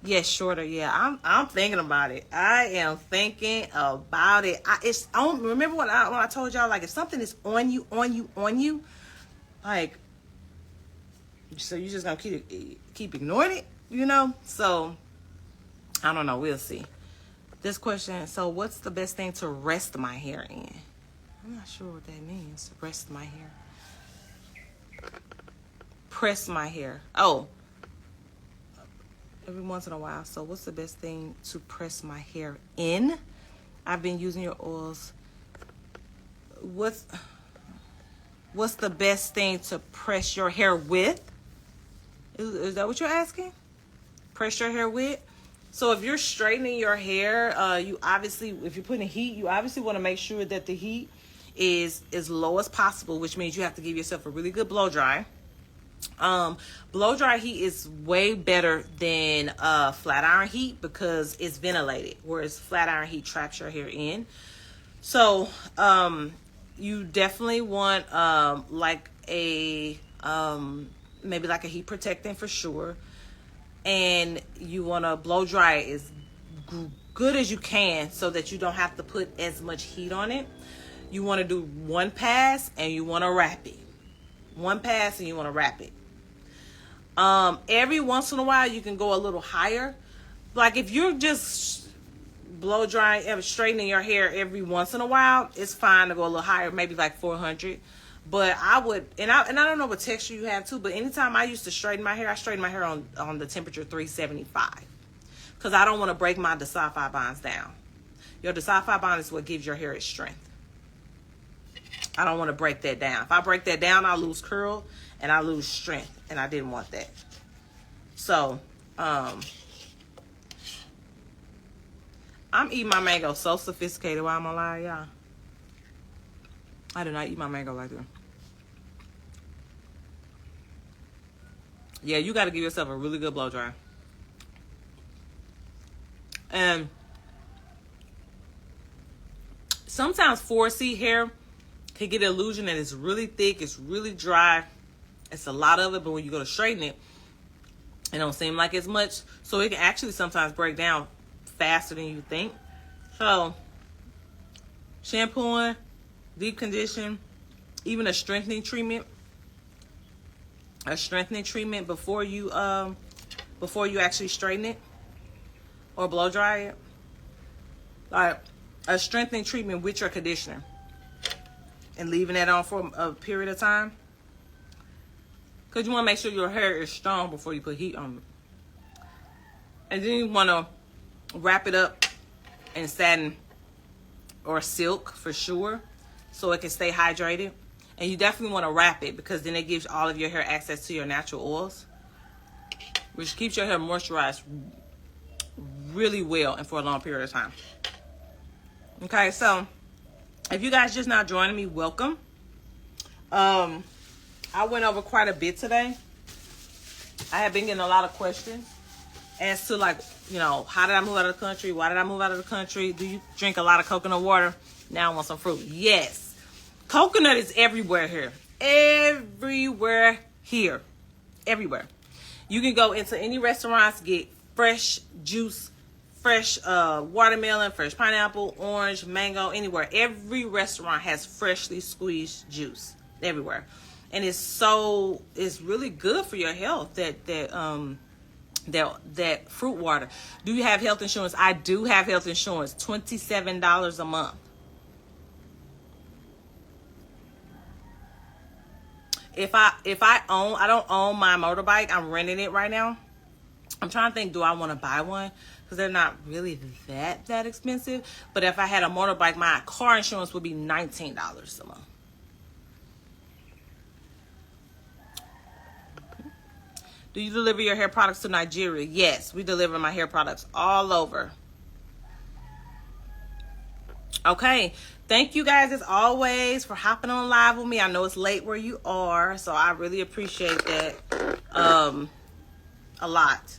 Yes, shorter. Yeah, I'm thinking about it. I am thinking about it. Remember when I told y'all, like, if something is on you, like, so you just gonna keep ignoring it, you know? So I don't know. We'll see. This question. So, what's the best thing to rest my hair in? I'm not sure what that means. Rest my hair. Press my hair. Oh. Every once in a while. So what's the best thing to press my hair in? I've been using your oils. What's the best thing to press your hair with? Is that what you're asking? Press your hair with? So if you're straightening your hair, you obviously, if you're putting heat, you obviously want to make sure that the heat is as low as possible, which means you have to give yourself a really good blow dry. Blow dry heat is way better than flat iron heat because it's ventilated, whereas flat iron heat traps your hair in. So you definitely want like a maybe like a heat protectant for sure, and you want to blow dry it as good as you can so that you don't have to put as much heat on it. You want to do one pass and you want to wrap it. One pass and you want to wrap it. Every once in a while you can go a little higher. Like if you're just blow drying, straightening your hair every once in a while, it's fine to go a little higher, maybe like 400. But I would, and I don't know what texture you have too, but anytime I used to straighten my hair, I straighten my hair on the temperature 375. Because I don't want to break my disulfide bonds down. Your disulfide bond is what gives your hair its strength. I don't want to break that down. If I break that down, I lose curl and I lose strength, and I didn't want that. So, I'm eating my mango so sophisticated. Why am I lying, y'all? I do not eat my mango like that. Yeah, you got to give yourself a really good blow dry. And sometimes 4C hair can get the illusion that it's really thick, it's really dry, it's a lot of it, but when you go to straighten it, it don't seem like as much. So it can actually sometimes break down faster than you think. So shampooing, deep condition, even a strengthening treatment before you actually straighten it or blow dry it. Like a strengthening treatment with your conditioner and leaving that on for a period of time. Because you want to make sure your hair is strong before you put heat on it. And then you want to wrap it up in satin or silk for sure, so it can stay hydrated. And you definitely want to wrap it because then it gives all of your hair access to your natural oils. which keeps your hair moisturized really well and for a long period of time. Okay, so if you guys just now joining me, welcome. I went over quite a bit today. I have been getting a lot of questions as to, like, you know, how did I move out of the country? Why did I move out of the country? Do you drink a lot of coconut water? Now I want some fruit. Yes. Coconut is everywhere here. Everywhere here. Everywhere. You can go into any restaurants, get fresh juice, fresh watermelon, fresh pineapple, orange, mango, anywhere. Every restaurant has freshly squeezed juice. Everywhere. And it's really good for your health, that fruit water. Do you have health insurance? I do have health insurance. $27 a month. If I don't own my motorbike. I'm renting it right now. I'm trying to think, do I want to buy one? Because they're not really that expensive. But if I had a motorbike, my car insurance would be $19 a month. Do you deliver your hair products to Nigeria? Yes, we deliver my hair products all over. Okay, thank you guys as always for hopping on live with me. I know it's late where you are, so I really appreciate that a lot.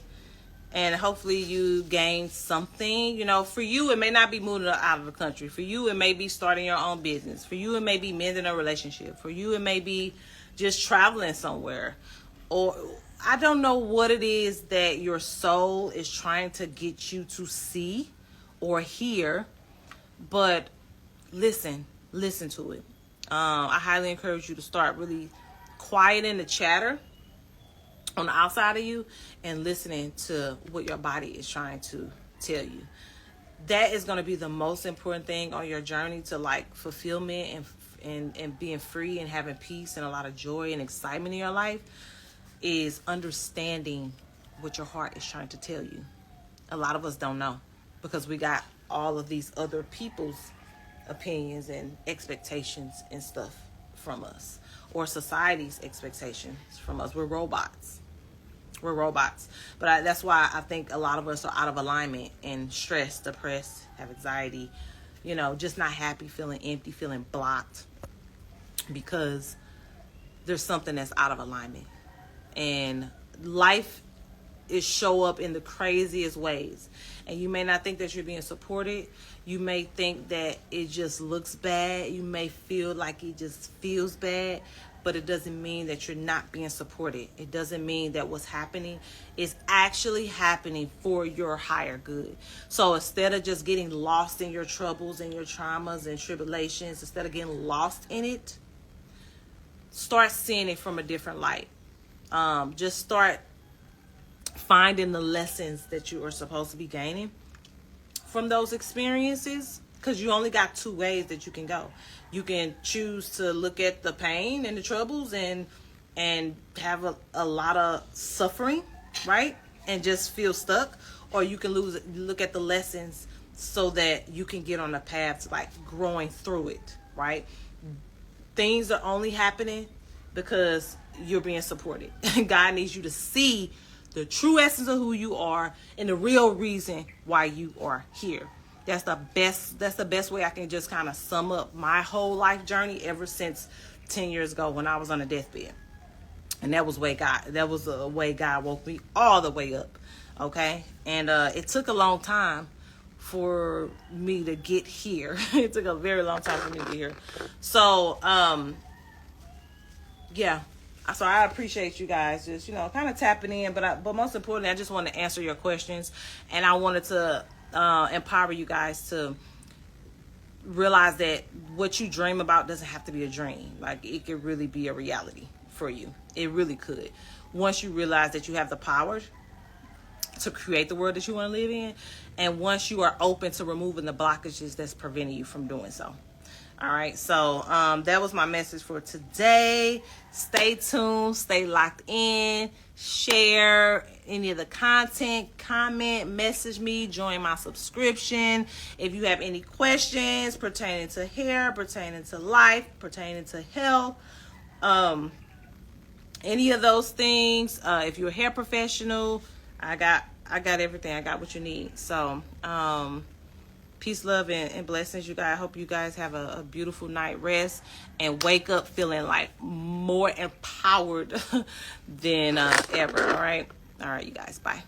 And hopefully you gained something. You know, for you, it may not be moving out of the country. For you, it may be starting your own business. For you, it may be mending a relationship. For you, it may be just traveling somewhere. Or I don't know what it is that your soul is trying to get you to see or hear, but listen to it. I highly encourage you to start really quieting the chatter on the outside of you and listening to what your body is trying to tell you. That is going to be the most important thing on your journey to, like, fulfillment and being free and having peace and a lot of joy and excitement in your life, is understanding what your heart is trying to tell you. A lot of us don't know because we got all of these other people's opinions and expectations and stuff from us, or society's expectations from us. We're robots. But that's why I think a lot of us are out of alignment and stressed, depressed, have anxiety, you know, just not happy, feeling empty, feeling blocked, because there's something that's out of alignment. And life is show up in the craziest ways. And you may not think that you're being supported. You may think that it just looks bad. You may feel like it just feels bad. But it doesn't mean that you're not being supported. It doesn't mean that what's happening is actually happening for your higher good. So instead of just getting lost in your troubles and your traumas and tribulations, instead of getting lost in it, start seeing it from a different light. Just start finding the lessons that you are supposed to be gaining from those experiences, because you only got two ways that you can go. You can choose to look at the pain and the troubles and have a lot of suffering, right? And just feel stuck. Or you can look at the lessons so that you can get on a path to, like, growing through it, right? Things are only happening because you're being supported. God needs you to see the true essence of who you are and the real reason why you are here. That's the best way I can just kind of sum up my whole life journey ever since 10 years ago when I was on a deathbed. And that was the way God woke me all the way up. Okay? And it took a long time for me to get here. It took a very long time for me to get here. So, yeah. So I appreciate you guys just, kind of tapping in. But most importantly, I just want to answer your questions. And I wanted to empower you guys to realize that what you dream about doesn't have to be a dream. Like, it could really be a reality for you. It really could. Once you realize that you have the power to create the world that you want to live in, and once you are open to removing the blockages that's preventing you from doing so. All right, so that was my message for today. Stay tuned, stay locked in, share any of the content, comment, message me, join my subscription. If you have any questions pertaining to hair, pertaining to life, pertaining to health, any of those things. If you're a hair professional, I got everything. I got what you need. So peace, love, and blessings, you guys. I hope you guys have a beautiful night rest and wake up feeling like more empowered than ever. All right, you guys. Bye.